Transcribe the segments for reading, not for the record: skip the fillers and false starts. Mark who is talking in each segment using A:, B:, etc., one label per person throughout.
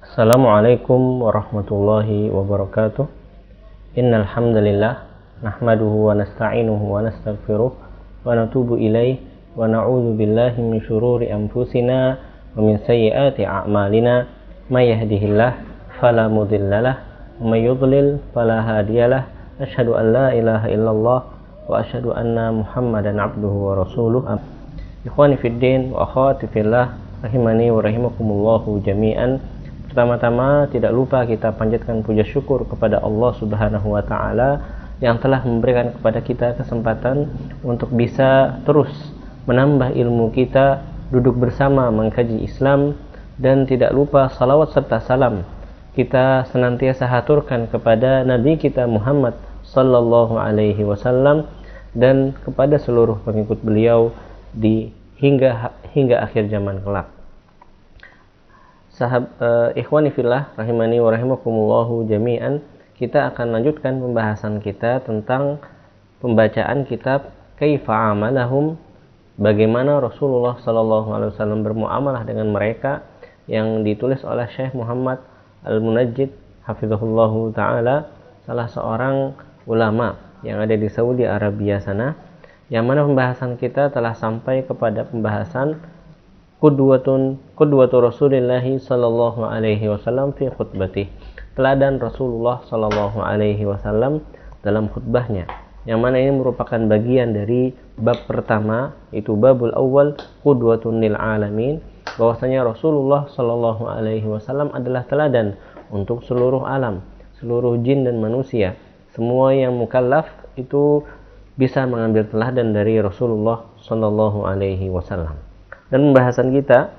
A: Assalamualaikum warahmatullahi wabarakatuh. Innal hamdalillah nahmaduhu wa nasta'inuhu wa nastaghfiruh wa natubu ilaih wa na'udzu billahi min syururi anfusina wa min sayyiati a'malina. May yahdihillah fala mudhillalah wa may yudlil fala hadiyalah. Asyhadu an la ilaha illallah wa asyhadu anna Muhammadan abduhu wa rasuluh. Ikhwani fid din wa akhwati fillah rahimani wa rahimakumullahu jami'an. Pertama-tama tidak lupa kita panjatkan puja syukur kepada Allah Subhanahu wa taala yang telah memberikan kepada kita kesempatan untuk bisa terus menambah ilmu kita, duduk bersama mengkaji Islam, dan tidak lupa salawat serta salam kita senantiasa haturkan kepada Nabi kita Muhammad sallallahu alaihi wasallam dan kepada seluruh pengikut beliau hingga akhir zaman kelak. Ikhwani fillah rahimani wa rahimakumullahu jami'an, kita akan lanjutkan pembahasan kita tentang pembacaan kitab Kaifa Amalahum, bagaimana Rasulullah sallallahu alaihi wasallam bermuamalah dengan mereka, yang ditulis oleh Syekh Muhammad Al-Munajjid hafizahullahu taala, salah seorang ulama yang ada di Saudi Arabia sana, yang mana pembahasan kita telah sampai kepada pembahasan Qudwatu Rasulillahi sallallahu alaihi wasallam fi khutbatih, teladan Rasulullah sallallahu alaihi wasallam dalam khutbahnya, yang mana ini merupakan bagian dari bab pertama, itu babul awal qudwatun lil alamin, bahwasanya Rasulullah sallallahu alaihi wasallam adalah teladan untuk seluruh alam, seluruh jin dan manusia. Semua yang mukallaf itu bisa mengambil teladan dari Rasulullah sallallahu alaihi wasallam. Dan pembahasan kita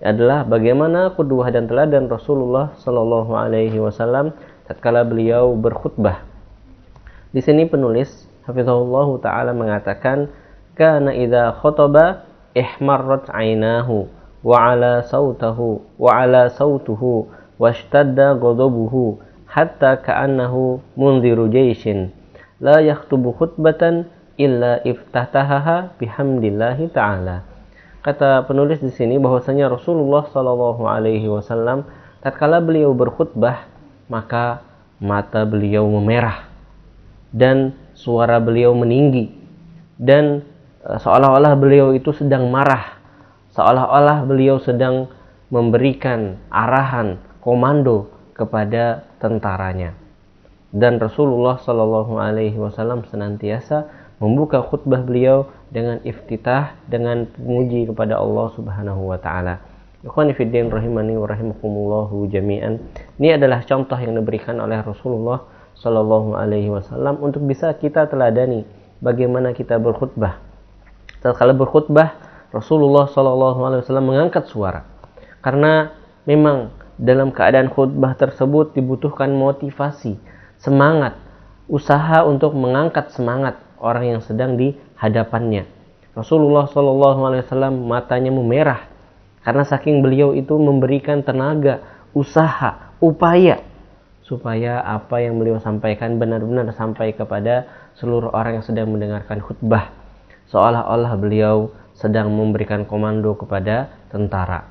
A: adalah bagaimana qudwah dan teladan Rasulullah sallallahu alaihi wasallam tatkala beliau berkhutbah. Di sini penulis hafizahullah taala mengatakan, kana idza khataba ihmarrat 'ainahu wa 'ala sautuhu washtadda ghadabuhu hatta ka'annahu munziru jayshin la yakhutubu khutbatan illa iftatahaha bihamdillahi ta'ala. Kata penulis di sini bahwasanya Rasulullah sallallahu alaihi wasallam tatkala beliau berkhutbah, maka mata beliau memerah dan suara beliau meninggi, dan seolah-olah beliau itu sedang marah, seolah-olah beliau sedang memberikan arahan, komando kepada tentaranya. Dan Rasulullah sallallahu alaihi wasallam senantiasa membuka khutbah beliau dengan iftitah, dengan memuji kepada Allah Subhanahu wa taala. Ikhwani fiddin rahimani wa rahimakumullahu jami'an. Ini adalah contoh yang diberikan oleh Rasulullah sallallahu alaihi wasallam untuk bisa kita teladani bagaimana kita berkhutbah. Tatkala berkhutbah, Rasulullah sallallahu alaihi wasallam mengangkat suara. Karena memang dalam keadaan khutbah tersebut dibutuhkan motivasi, semangat, usaha untuk mengangkat semangat orang yang sedang di hadapannya. Rasulullah sallallahu alaihi wasallam matanya memerah karena saking beliau itu memberikan tenaga, usaha, upaya supaya apa yang beliau sampaikan benar-benar sampai kepada seluruh orang yang sedang mendengarkan khutbah, seolah-olah beliau sedang memberikan komando kepada tentara.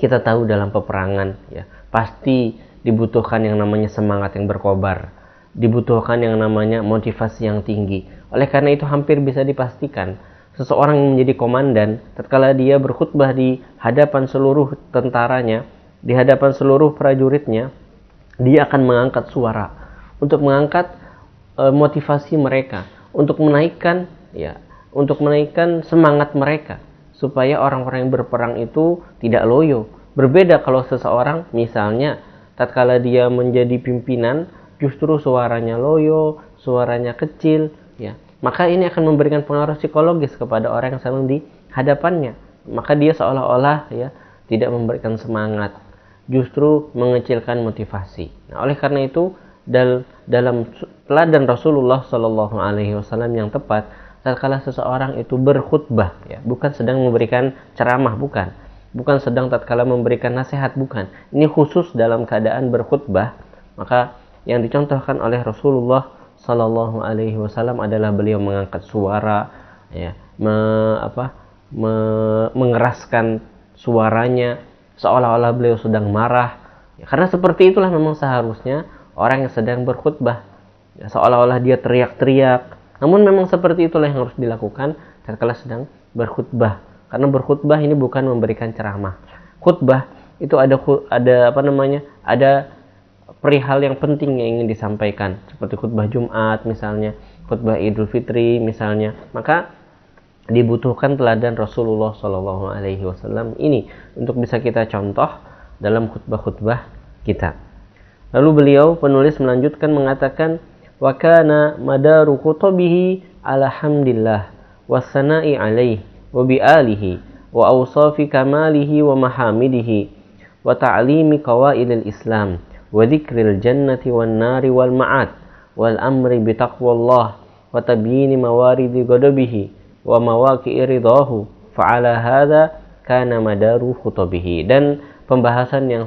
A: Kita tahu dalam peperangan ya, pasti dibutuhkan yang namanya semangat yang berkobar, dibutuhkan yang namanya motivasi yang tinggi. Oleh karena itu hampir bisa dipastikan seseorang yang menjadi komandan tatkala dia berkhutbah di hadapan seluruh tentaranya, di hadapan seluruh prajuritnya, dia akan mengangkat suara untuk mengangkat motivasi mereka, untuk menaikkan semangat mereka supaya orang-orang yang berperang itu tidak loyo. Berbeda kalau seseorang misalnya tatkala dia menjadi pimpinan justru suaranya loyo, suaranya kecil, ya, maka ini akan memberikan pengaruh psikologis kepada orang yang sedang di hadapannya. Maka dia seolah-olah ya tidak memberikan semangat, justru mengecilkan motivasi. Nah, oleh karena itu dalam teladan Rasulullah Shallallahu Alaihi Wasallam yang tepat, tatkala seseorang itu berkhutbah, ya, bukan sedang memberikan ceramah, bukan sedang tatkala memberikan nasihat, bukan. Ini khusus dalam keadaan berkhutbah. Maka yang dicontohkan oleh Rasulullah Sallallahu Alaihi Wasallam adalah beliau mengangkat suara, ya, mengeraskan suaranya, seolah-olah beliau sedang marah, Ya, karena seperti itulah memang seharusnya orang yang sedang berkhutbah. Ya, seolah-olah dia teriak-teriak. Namun memang seperti itulah yang harus dilakukan tatkala sedang berkhutbah. Karena berkhutbah ini bukan memberikan ceramah. Khutbah itu ada perihal yang penting yang ingin disampaikan, seperti khutbah Jumat misalnya, khutbah Idul Fitri misalnya. Maka dibutuhkan teladan Rasulullah Shallallahu Alaihi Wasallam ini untuk bisa kita contoh dalam khutbah-khutbah kita. Lalu beliau penulis melanjutkan mengatakan, wa kana madaru khutubihi ala hamdillah wassana'i alaihi wa bi'alihi wa awsafi kamalihi wa mahamidihi wa ta'limi qawaidil islam wa dzikril jannati wan nari wal ma'ad wal amri bi taqwallah wa tabyini mawaridi ghadabihi wa mawaqi'i ridahu fa ala hadza kana madaru khutubihi. Dan pembahasan yang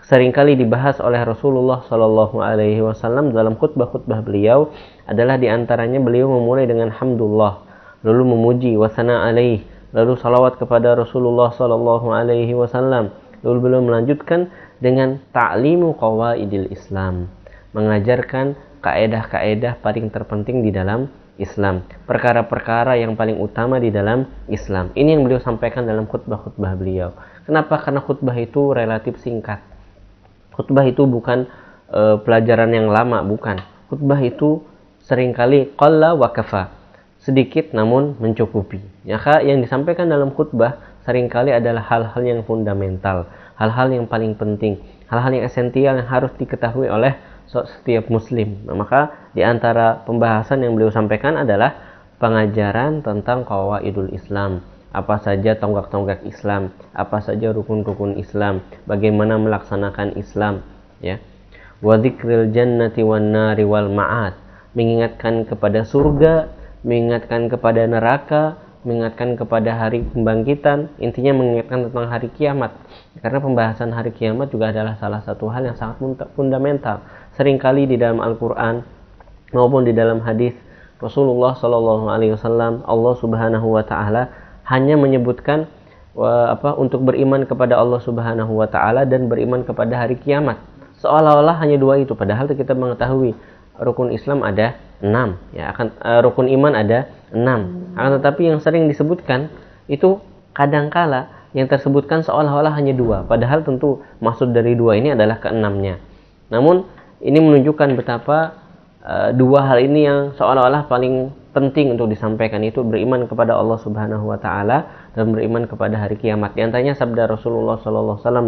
A: seringkali dibahas oleh Rasulullah Shallallahu Alaihi Wasallam dalam khutbah-khutbah beliau adalah diantaranya beliau memulai dengan hamdulillah, lalu memuji wasana alaih, lalu salawat kepada Rasulullah Shallallahu Alaihi Wasallam, lalu beliau melanjutkan dengan ta'limu qawaidil Islam, mengajarkan kaedah-kaedah paling terpenting di dalam Islam, perkara-perkara yang paling utama di dalam Islam. Ini yang beliau sampaikan dalam khutbah-khutbah beliau. Kenapa? Karena khutbah itu relatif singkat. Khutbah itu bukan pelajaran yang lama, bukan. Khutbah itu seringkali qalla wa kafa, sedikit namun mencukupi. Maka yang disampaikan dalam khutbah seringkali adalah hal-hal yang fundamental, hal-hal yang paling penting, hal-hal yang esensial yang harus diketahui oleh setiap muslim. Nah, maka di antara pembahasan yang beliau sampaikan adalah pengajaran tentang qawaidul Islam. Apa saja tonggak-tonggak Islam, apa saja rukun-rukun Islam, bagaimana melaksanakan Islam, ya. Wa dzikril jannati wan nari wal ma'ad, mengingatkan kepada surga, mengingatkan kepada neraka, mengingatkan kepada hari pembangkitan, intinya mengingatkan tentang hari kiamat. Karena pembahasan hari kiamat juga adalah salah satu hal yang sangat fundamental. Seringkali di dalam Al-Qur'an maupun di dalam hadis Rasulullah Shallallahu Alaihi Wasallam, Allah Subhanahu Wa Taala hanya menyebutkan untuk beriman kepada Allah Subhanahu Wa Taala dan beriman kepada hari kiamat. Seolah-olah hanya dua itu, padahal kita mengetahui rukun Islam ada 6, ya, rukun iman ada 6. Akan tetapi yang sering disebutkan itu kadangkala yang tersebutkan seolah-olah hanya 2, padahal tentu maksud dari 2 ini adalah ke-6-nya. Namun ini menunjukkan betapa dua hal ini yang seolah-olah paling penting untuk disampaikan, itu beriman kepada Allah Subhanahu Wa Taala dan beriman kepada hari kiamat. Di antaranya sabda Rasulullah Sallallahu Alaihi Wasallam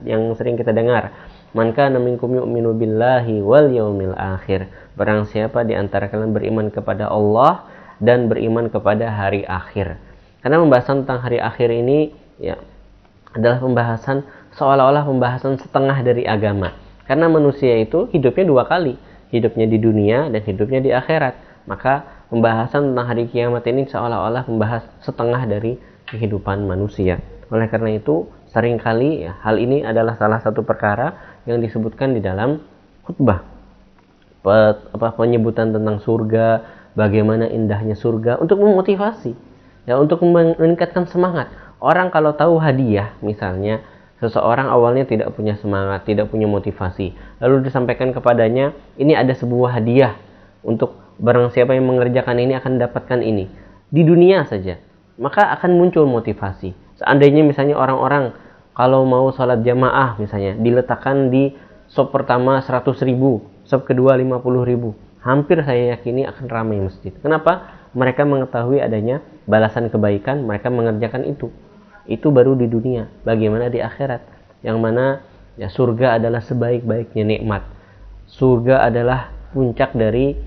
A: yang sering kita dengar, man kana minkum yu'minu billahi wal yaumil akhir, barang siapa di antara kalian beriman kepada Allah dan beriman kepada hari akhir. Karena pembahasan tentang hari akhir ini ya adalah pembahasan seolah-olah pembahasan setengah dari agama. Karena manusia itu hidupnya 2 kali, hidupnya di dunia dan hidupnya di akhirat. Maka pembahasan tentang hari kiamat ini seolah-olah membahas setengah dari kehidupan manusia. Oleh karena itu seringkali ya, hal ini adalah salah satu perkara yang disebutkan di dalam khutbah. Penyebutan tentang surga, bagaimana indahnya surga, untuk memotivasi, ya, untuk meningkatkan semangat. Orang kalau tahu hadiah, misalnya seseorang awalnya tidak punya semangat, tidak punya motivasi, lalu disampaikan kepadanya, ini ada sebuah hadiah untuk barang siapa yang mengerjakan ini akan mendapatkan ini di dunia saja, maka akan muncul motivasi. Seandainya misalnya orang-orang kalau mau sholat jamaah misalnya diletakkan di sop pertama 100.000, sop kedua 50.000, hampir saya yakini akan ramai masjid. Kenapa? Mereka mengetahui adanya balasan kebaikan, mereka mengerjakan itu. Itu baru di dunia. Bagaimana di akhirat? Yang mana ya surga adalah sebaik-baiknya nikmat. Surga adalah puncak dari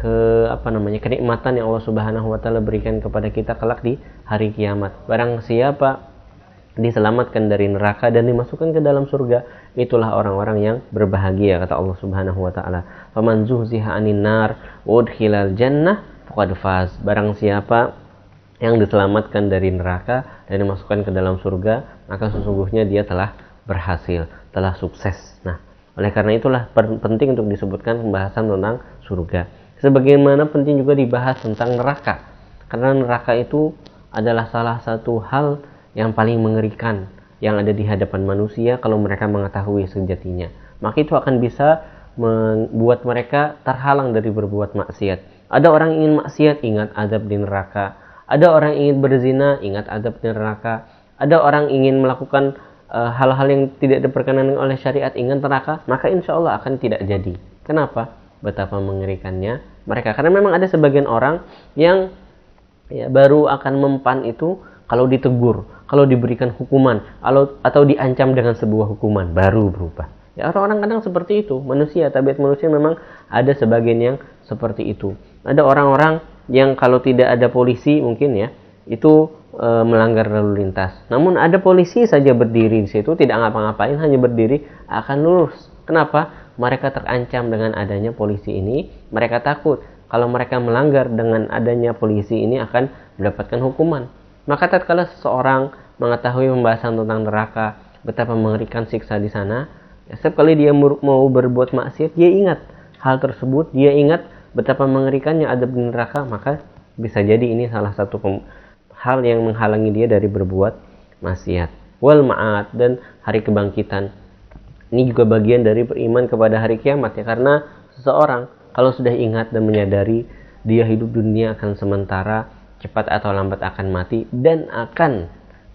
A: kenikmatan yang Allah Subhanahu wa taala berikan kepada kita kelak di hari kiamat. Barang siapa diselamatkan dari neraka dan dimasukkan ke dalam surga, itulah orang-orang yang berbahagia, kata Allah Subhanahu wa taala. Faman zuhziha 'anil nar wa udkhilal jannah faqad faz. Barang siapa yang diselamatkan dari neraka dan dimasukkan ke dalam surga, maka sesungguhnya dia telah berhasil, telah sukses. Nah, oleh karena itulah penting untuk disebutkan pembahasan tentang surga. Sebagaimana penting juga dibahas tentang neraka. Karena neraka itu adalah salah satu hal yang paling mengerikan. yang ada di hadapan manusia kalau mereka mengetahui sejatinya. Maka itu akan bisa membuat mereka terhalang dari berbuat maksiat. Ada orang ingin maksiat, ingat azab di neraka. Ada orang ingin berzina, ingat azab di neraka. Ada orang ingin melakukan hal-hal yang tidak diperkenankan oleh syariat, ingat neraka, maka insya Allah akan tidak jadi. Kenapa? Betapa mengerikannya mereka. Karena memang ada sebagian orang yang baru akan mempan itu kalau ditegur, kalau diberikan hukuman, atau diancam dengan sebuah hukuman, baru berubah. Ya, orang-orang kadang seperti itu. Manusia, tabiat manusia memang ada sebagian yang seperti itu. Ada orang-orang yang kalau tidak ada polisi mungkin itu melanggar lalu lintas. Namun ada polisi saja berdiri di situ, tidak ngapa-ngapain, hanya berdiri, akan lurus. Kenapa? Mereka terancam dengan adanya polisi ini. Mereka takut kalau mereka melanggar dengan adanya polisi ini akan mendapatkan hukuman. Maka tatkala seseorang mengetahui pembahasan tentang neraka, betapa mengerikan siksa di sana, setiap kali dia mau berbuat maksiat, dia ingat hal tersebut, dia ingat betapa mengerikannya adab di neraka, maka bisa jadi ini salah satu hal yang menghalangi dia dari berbuat maksiat. Wal ma'ad, dan hari kebangkitan. Ini juga bagian dari beriman kepada hari kiamat ya, karena seseorang kalau sudah ingat dan menyadari dia hidup dunia akan sementara, cepat atau lambat akan mati dan akan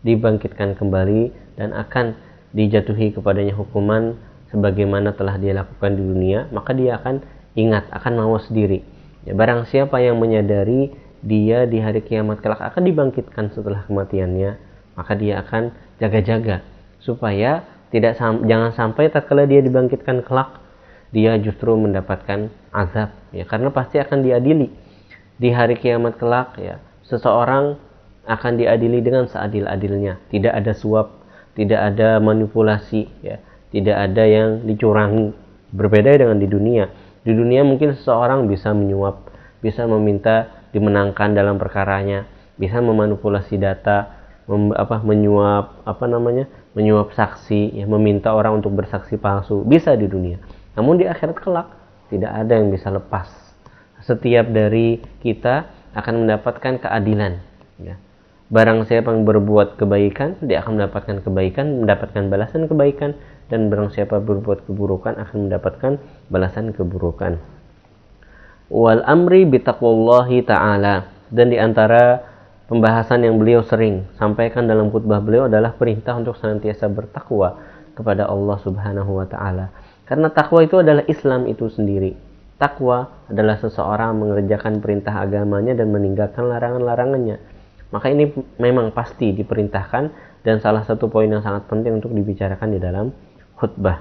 A: dibangkitkan kembali dan akan dijatuhi kepadanya hukuman sebagaimana telah dia lakukan di dunia, maka dia akan ingat, akan mawas diri. Ya, barang siapa yang menyadari dia di hari kiamat kelak akan dibangkitkan setelah kematiannya, maka dia akan jaga-jaga supaya jangan sampai tatkala dia dibangkitkan kelak dia justru mendapatkan azab ya, karena pasti akan diadili di hari kiamat kelak ya. Seseorang akan diadili dengan seadil-adilnya, tidak ada suap, tidak ada manipulasi ya, tidak ada yang dicurangi. Berbeda dengan di dunia. Di dunia mungkin seseorang bisa menyuap, bisa meminta dimenangkan dalam perkaranya, bisa memanipulasi data, menyuap saksi, ya, meminta orang untuk bersaksi palsu, bisa di dunia. Namun di akhirat kelak tidak ada yang bisa lepas. Setiap dari kita akan mendapatkan keadilan. Ya. Barang siapa yang berbuat kebaikan, dia akan mendapatkan kebaikan, mendapatkan balasan kebaikan, dan barang siapa berbuat keburukan akan mendapatkan balasan keburukan. Wal amri bitaqwallahi ta'ala, dan di antara pembahasan yang beliau sering sampaikan dalam khutbah beliau adalah perintah untuk senantiasa bertakwa kepada Allah Subhanahu wa taala. Karena takwa itu adalah Islam itu sendiri. Takwa adalah seseorang mengerjakan perintah agamanya dan meninggalkan larangan-larangannya. Maka ini memang pasti diperintahkan dan salah satu poin yang sangat penting untuk dibicarakan di dalam khutbah.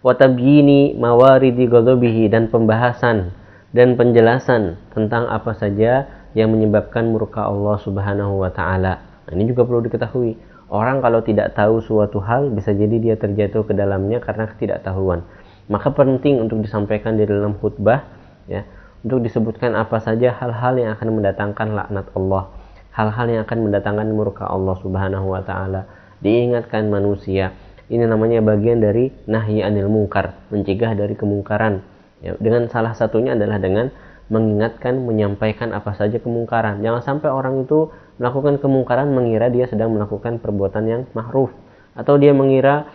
A: Wa tabyini mawaridi ghadabihi, dan pembahasan dan penjelasan tentang apa saja yang menyebabkan murka Allah Subhanahu wa taala. Nah, ini juga perlu diketahui. Orang kalau tidak tahu suatu hal bisa jadi dia terjatuh ke dalamnya karena ketidaktahuan. Maka penting untuk disampaikan di dalam khutbah ya, untuk disebutkan apa saja hal-hal yang akan mendatangkan laknat Allah, hal-hal yang akan mendatangkan murka Allah Subhanahu wa taala. Diingatkan manusia. Ini namanya bagian dari nahyi anil munkar, mencegah dari kemungkaran. Ya, dengan salah satunya adalah dengan mengingatkan, menyampaikan apa saja kemungkaran. Jangan sampai orang itu melakukan kemungkaran mengira dia sedang melakukan perbuatan yang ma'ruf, atau dia mengira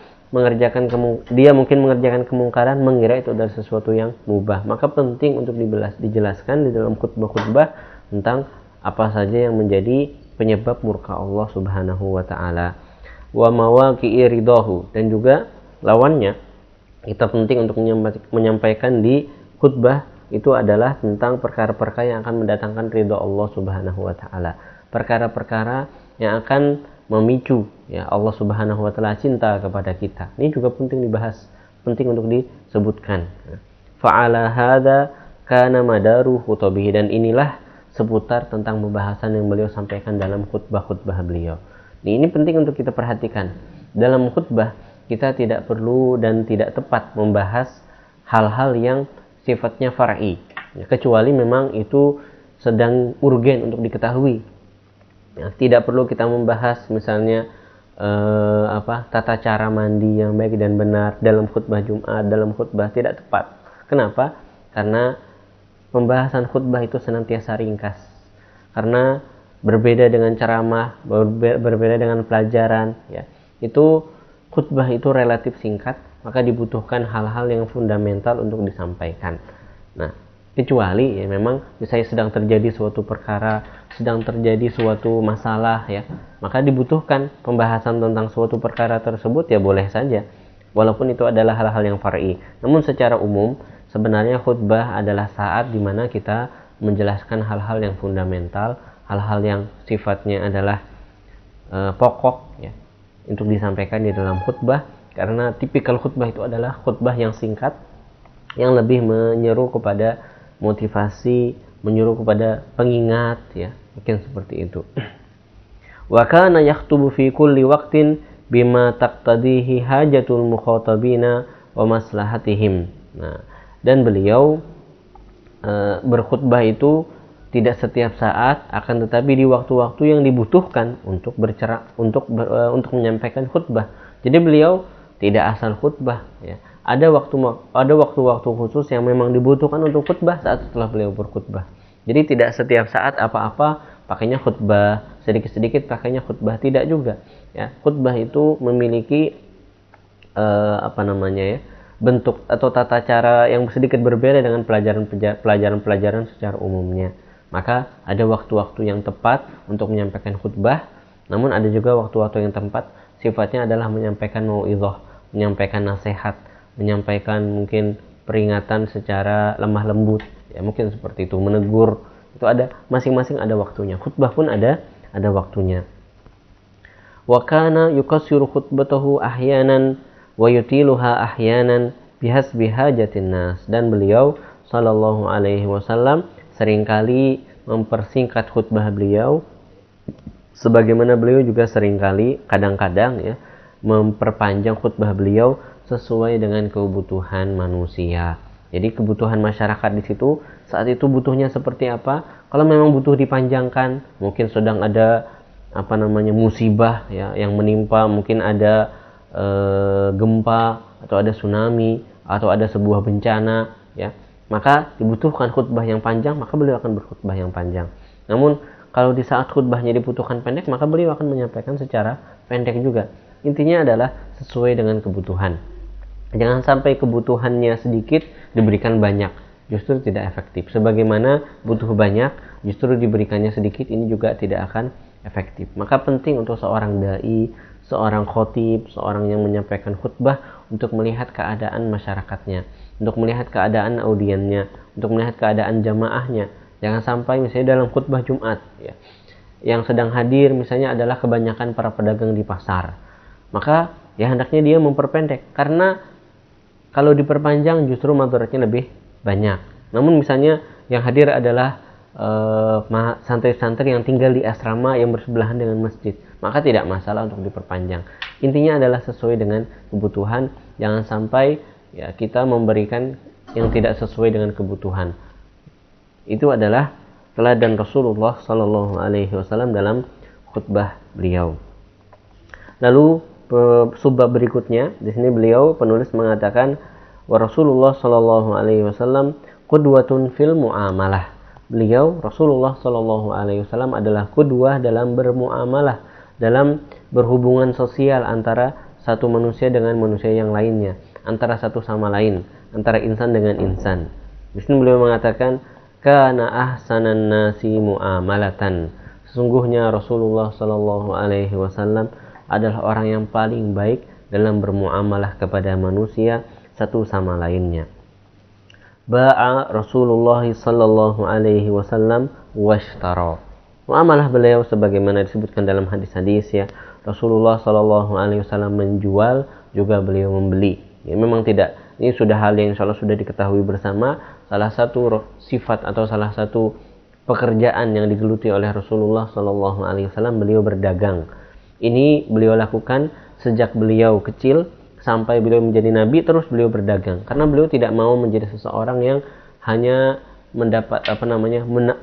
A: dia mungkin mengerjakan kemungkaran mengira itu adalah sesuatu yang mubah. Maka penting untuk dijelaskan di dalam khutbah-khutbah tentang apa saja yang menjadi penyebab murka Allah Subhanahu wa taala. Wa mawaqi'i ridahu, dan juga lawannya kita penting untuk menyampaikan di khutbah itu adalah tentang perkara-perkara yang akan mendatangkan ridha Allah Subhanahu wa taala. Perkara-perkara yang akan memicu ya Allah Subhanahu wa taala cinta kepada kita. Ini juga penting dibahas, penting untuk disebutkan. Fa'ala hadza kana madaru khutbah, dan inilah seputar tentang pembahasan yang beliau sampaikan dalam khutbah-khutbah beliau. Ini penting untuk kita perhatikan. Dalam khutbah kita tidak perlu dan tidak tepat membahas hal-hal yang sifatnya far'i, ya, kecuali memang itu sedang urgen untuk diketahui. Ya, tidak perlu kita membahas misalnya tata cara mandi yang baik dan benar dalam khutbah Jumat, dalam khutbah, tidak tepat. Kenapa? Karena pembahasan khutbah itu senantiasa ringkas. Karena berbeda dengan ceramah, berbeda dengan pelajaran, ya. itu khutbah itu relatif singkat, maka dibutuhkan hal-hal yang fundamental untuk disampaikan. Nah, kecuali ya memang misalnya sedang terjadi suatu perkara, sedang terjadi suatu masalah ya, maka dibutuhkan pembahasan tentang suatu perkara tersebut ya boleh saja, walaupun itu adalah hal-hal yang far'i. Namun secara umum sebenarnya khutbah adalah saat dimana kita menjelaskan hal-hal yang fundamental, hal-hal yang sifatnya adalah pokok ya, untuk disampaikan di dalam khutbah. Karena tipikal khutbah itu adalah khutbah yang singkat, yang lebih menyeru kepada motivasi, menyuruh kepada pengingat ya, mungkin seperti itu. Wa kana yaktubu fi kulli waqtin bima taqtadihi hajatul mukhatabina wa maslahatihim. Nah, dan beliau berkhutbah itu tidak setiap saat, akan tetapi di waktu-waktu yang dibutuhkan untuk untuk menyampaikan khutbah. Jadi beliau tidak asal khutbah ya. Ada waktu-waktu khusus yang memang dibutuhkan untuk khutbah saat setelah beliau berkhutbah. Jadi tidak setiap saat apa-apa pakainya khutbah, sedikit-sedikit pakainya khutbah, tidak juga. Ya, khutbah itu memiliki bentuk atau tata cara yang sedikit berbeda dengan pelajaran-pelajaran secara umumnya. Maka ada waktu-waktu yang tepat untuk menyampaikan khutbah, namun ada juga waktu-waktu yang tepat sifatnya adalah menyampaikan mau'izah, menyampaikan nasihat, menyampaikan mungkin peringatan secara lemah lembut ya, mungkin seperti itu, menegur. Itu ada, masing-masing ada waktunya. Khutbah pun ada waktunya. Wa kana yukassiru khutbatahu ahyanan wa yutiluha ahyanan bihasbi hajatin nas. Dan beliau sallallahu alaihi wasallam seringkali mempersingkat khutbah beliau, sebagaimana beliau juga seringkali kadang-kadang ya memperpanjang khutbah beliau sesuai dengan kebutuhan manusia. Jadi kebutuhan masyarakat di situ saat itu butuhnya seperti apa? Kalau memang butuh dipanjangkan, mungkin sedang ada musibah ya yang menimpa, mungkin ada gempa atau ada tsunami atau ada sebuah bencana ya, maka dibutuhkan khutbah yang panjang, maka beliau akan berkhutbah yang panjang. Namun kalau di saat khutbahnya dibutuhkan pendek, maka beliau akan menyampaikan secara pendek juga. Intinya adalah sesuai dengan kebutuhan. Jangan sampai kebutuhannya sedikit diberikan banyak, justru tidak efektif. Sebagaimana butuh banyak, justru diberikannya sedikit, ini juga tidak akan efektif. Maka penting untuk seorang dai, seorang khotib, seorang yang menyampaikan khutbah untuk melihat keadaan masyarakatnya, untuk melihat keadaan audiennya, untuk melihat keadaan jamaahnya. Jangan sampai misalnya dalam khutbah Jumat ya, yang sedang hadir misalnya adalah kebanyakan para pedagang di pasar, maka ya hendaknya dia memperpendek, karena kalau diperpanjang justru madaratnya lebih banyak. Namun misalnya yang hadir adalah santri-santri yang tinggal di asrama yang bersebelahan dengan masjid, maka tidak masalah untuk diperpanjang. Intinya adalah sesuai dengan kebutuhan, jangan sampai ya kita memberikan yang tidak sesuai dengan kebutuhan. Itu adalah teladan Rasulullah Sallallahu Alaihi Wasallam dalam khutbah beliau. Lalu subbab berikutnya, di sini beliau penulis mengatakan wa Rasulullah Sallallahu Alaihi Wasallam qudwatun fil muamalah. Beliau Rasulullah Sallallahu Alaihi Wasallam adalah qudwah dalam bermuamalah, dalam berhubungan sosial antara satu manusia dengan manusia yang lainnya, antara satu sama lain, antara insan dengan insan. Di sini beliau mengatakan kana ahsanan nasi muamalatan. Sesungguhnya Rasulullah Sallallahu Alaihi Wasallam adalah orang yang paling baik dalam bermuamalah kepada manusia satu sama lainnya. Ba'a Rasulullah Sallallahu Alaihi Wasallam washtara. Muamalah beliau sebagaimana disebutkan dalam hadis-hadis ya, Rasulullah Sallallahu Alaihi Wasallam menjual, juga beliau membeli. Ya, memang tidak, ini sudah hal yang insya Allah sudah diketahui bersama. Salah satu sifat atau salah satu pekerjaan yang digeluti oleh Rasulullah Sallallahu Alaihi Wasallam, beliau berdagang. Ini beliau lakukan sejak beliau kecil sampai beliau menjadi nabi, terus beliau berdagang. Karena beliau tidak mau menjadi seseorang yang hanya mendapat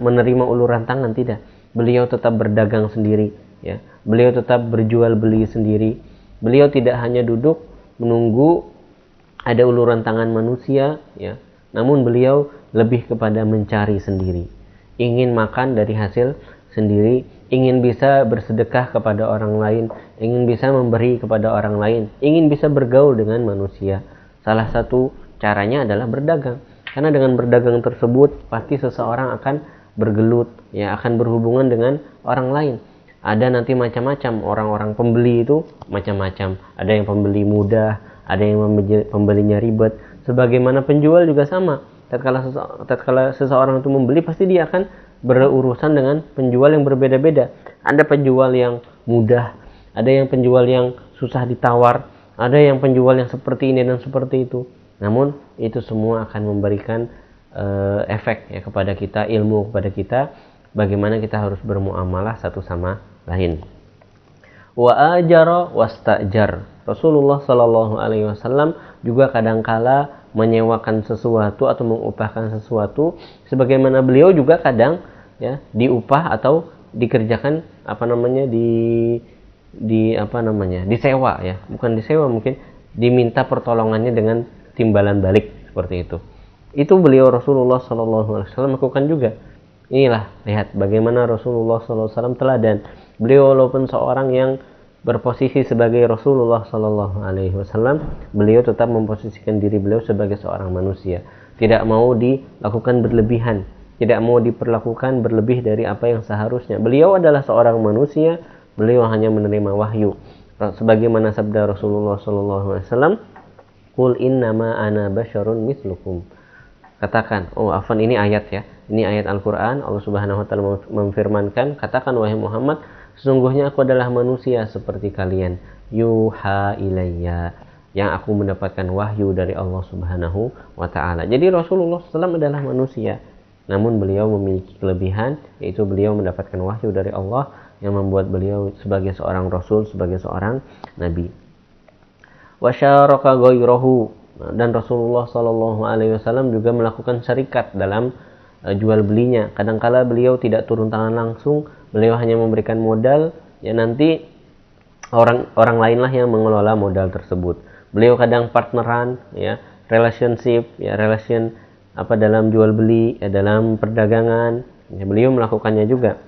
A: menerima uluran tangan, tidak. Beliau tetap berdagang sendiri ya. Beliau tetap berjual beli sendiri. Beliau tidak hanya duduk menunggu ada uluran tangan manusia ya. Namun beliau lebih kepada mencari sendiri. Ingin makan dari hasil sendiri, ingin bisa bersedekah kepada orang lain, ingin bisa memberi kepada orang lain, ingin bisa bergaul dengan manusia. Salah satu caranya adalah berdagang. Karena dengan berdagang tersebut pasti seseorang akan bergelut, ya, akan berhubungan dengan orang lain. Ada nanti macam-macam, orang-orang pembeli itu macam-macam. Ada yang pembeli mudah, ada yang pembelinya ribet. Sebagaimana penjual juga sama. Tatkala seseorang itu membeli, pasti dia akan berurusan dengan penjual yang berbeda-beda. Ada penjual yang mudah, ada yang penjual yang susah ditawar, ada yang penjual yang seperti ini dan seperti itu. Namun itu semua akan memberikan efek ya kepada kita, ilmu kepada kita, bagaimana kita harus bermuamalah satu sama lain. Wa ajara wastajar. Rasulullah Shallallahu Alaihi Wasallam juga kadangkala menyewakan sesuatu atau mengupahkan sesuatu, sebagaimana beliau juga kadang ya diupah atau dikerjakan disewa ya, bukan disewa, mungkin diminta pertolongannya dengan timbalan balik seperti itu. Itu beliau Rasulullah Shallallahu Alaihi Wasallam lakukan juga. Inilah, lihat bagaimana Rasulullah Shallallahu Alaihi Wasallam teladan. Beliau walaupun seorang yang berposisi sebagai Rasulullah Shallallahu Alaihi Wasallam, beliau tetap memposisikan diri beliau sebagai seorang manusia. Tidak mau dilakukan berlebihan, tidak mau diperlakukan berlebih dari apa yang seharusnya. Beliau adalah seorang manusia, beliau hanya menerima wahyu. Sebagaimana sabda Rasulullah Shallallahu Alaihi Wasallam, "Qul innama ana basyarun mislukum." Katakan, ini ayat ya. Ini ayat Al-Qur'an. Allah Subhanahu wa taala memfirmankan, katakan wahai Muhammad, sesungguhnya aku adalah manusia seperti kalian. Yuha ilayya, yang aku mendapatkan wahyu dari Allah Subhanahu wa taala. Jadi Rasulullah SAW adalah manusia, namun beliau memiliki kelebihan, yaitu beliau mendapatkan wahyu dari Allah yang membuat beliau sebagai seorang rasul, sebagai seorang nabi. Wa syaraka ghairahu, dan Rasulullah Shallallahu Alaihi Wasallam juga melakukan syarikat dalam jual belinya. Kadangkala beliau tidak turun tangan langsung, beliau hanya memberikan modal, ya nanti orang lainlah yang mengelola modal tersebut. Beliau kadang partneran, ya, relationship, ya, relation dalam jual beli, ya, dalam perdagangan, ya, beliau melakukannya juga.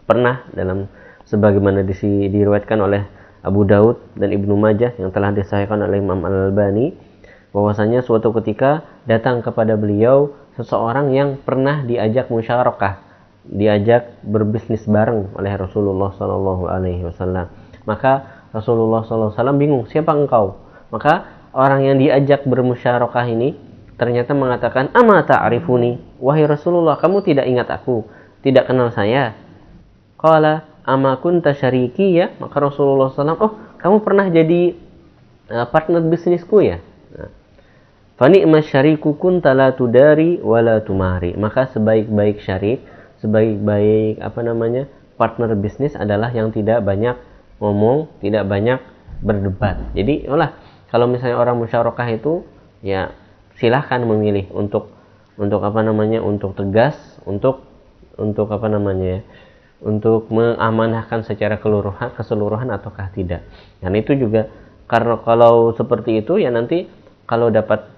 A: Pernah dalam sebagaimana diriwayatkan oleh Abu Daud dan Ibnu Majah yang telah disahihkan oleh Imam Al-Albani, bahwasanya suatu ketika datang kepada beliau seseorang yang pernah diajak musyarakah, diajak berbisnis bareng oleh Rasulullah Shallallahu Alaihi Wasallam. Maka Rasulullah Shallallahu Alaihi Wasallam bingung, siapa engkau? Maka orang yang diajak bermusyarakah ini ternyata mengatakan, ama ta'rifuni, wahai Rasulullah, kamu tidak ingat aku, tidak kenal saya? Qala ama kunta syariki ya. Maka Rasulullah SAW, kamu pernah jadi partner bisnisku ya? Fani'ma syariku kunta la tudari wa la tumari. Maka sebaik-baik syarik, sebaik-baik partner bisnis adalah yang tidak banyak ngomong, tidak banyak berdebat. Jadi kalau misalnya orang musyarakah itu, ya silahkan memilih untuk tegas, untuk untuk mengamanahkan secara keseluruhan ataukah tidak. Dan itu juga karena kalau seperti itu, ya nanti kalau dapat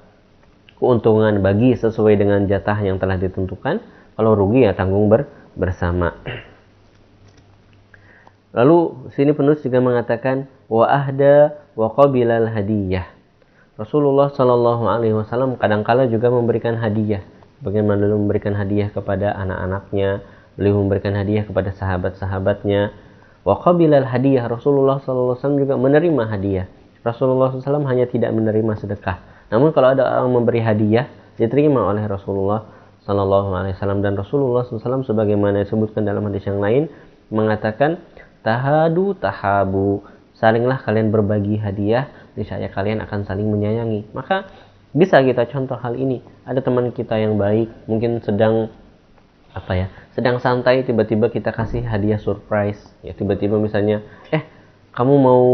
A: keuntungan bagi sesuai dengan jatah yang telah ditentukan, kalau rugi ya tanggung bersama. Lalu sini penulis juga mengatakan wa ahda wa qabilal hadiyah. Rasulullah Shallallahu Alaihi Wasallam kadangkala juga memberikan hadiah. Bagaimana beliau memberikan hadiah kepada anak-anaknya, beliau memberikan hadiah kepada sahabat-sahabatnya. Wa qabilal hadiyah, Rasulullah Shallallahu Alaihi Wasallam juga menerima hadiah. Rasulullah SAW hanya tidak menerima sedekah. Namun kalau ada orang memberi hadiah, diterima oleh Rasulullah Sallallahu Alaihi Wasallam. Dan Rasulullah SAW sebagaimana disebutkan dalam hadis yang lain mengatakan, tahadu tahabu, salinglah kalian berbagi hadiah, niscaya kalian akan saling menyayangi. Maka bisa kita contoh hal ini. Ada teman kita yang baik, mungkin sedang santai, tiba-tiba kita kasih hadiah surprise. Ya tiba-tiba misalnya, kamu mau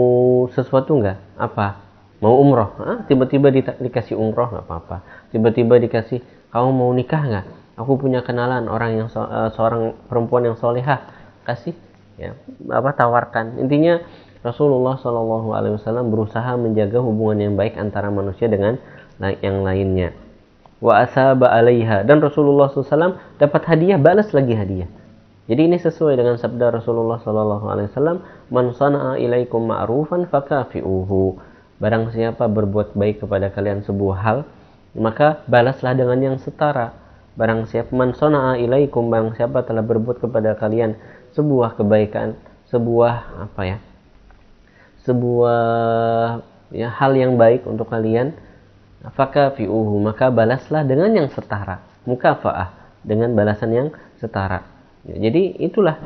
A: sesuatu nggak? Apa? Mau umroh? Tiba-tiba dikasih umroh, nggak apa-apa. Tiba-tiba dikasih, kamu mau nikah nggak? Aku punya kenalan orang yang seorang perempuan yang solehah, kasih, ya tawarkan. Intinya Rasulullah Shallallahu Alaihi Wasallam berusaha menjaga hubungan yang baik antara manusia dengan yang lainnya. Wa asaba alaiha, dan Rasulullah SAW dapat hadiah, balas lagi hadiah. Jadi ini sesuai dengan sabda Rasulullah SAW, "Man sana'a ilaikum ma'rufan fakafi'uhu." Barang siapa berbuat baik kepada kalian sebuah hal, maka balaslah dengan yang setara. Barang siapa man sana'a ilaikum, barang siapa telah berbuat kepada kalian sebuah kebaikan, sebuah hal yang baik untuk kalian, fakafi'uhu, maka balaslah dengan yang setara. Mukafa'ah, dengan balasan yang setara. Jadi itulah.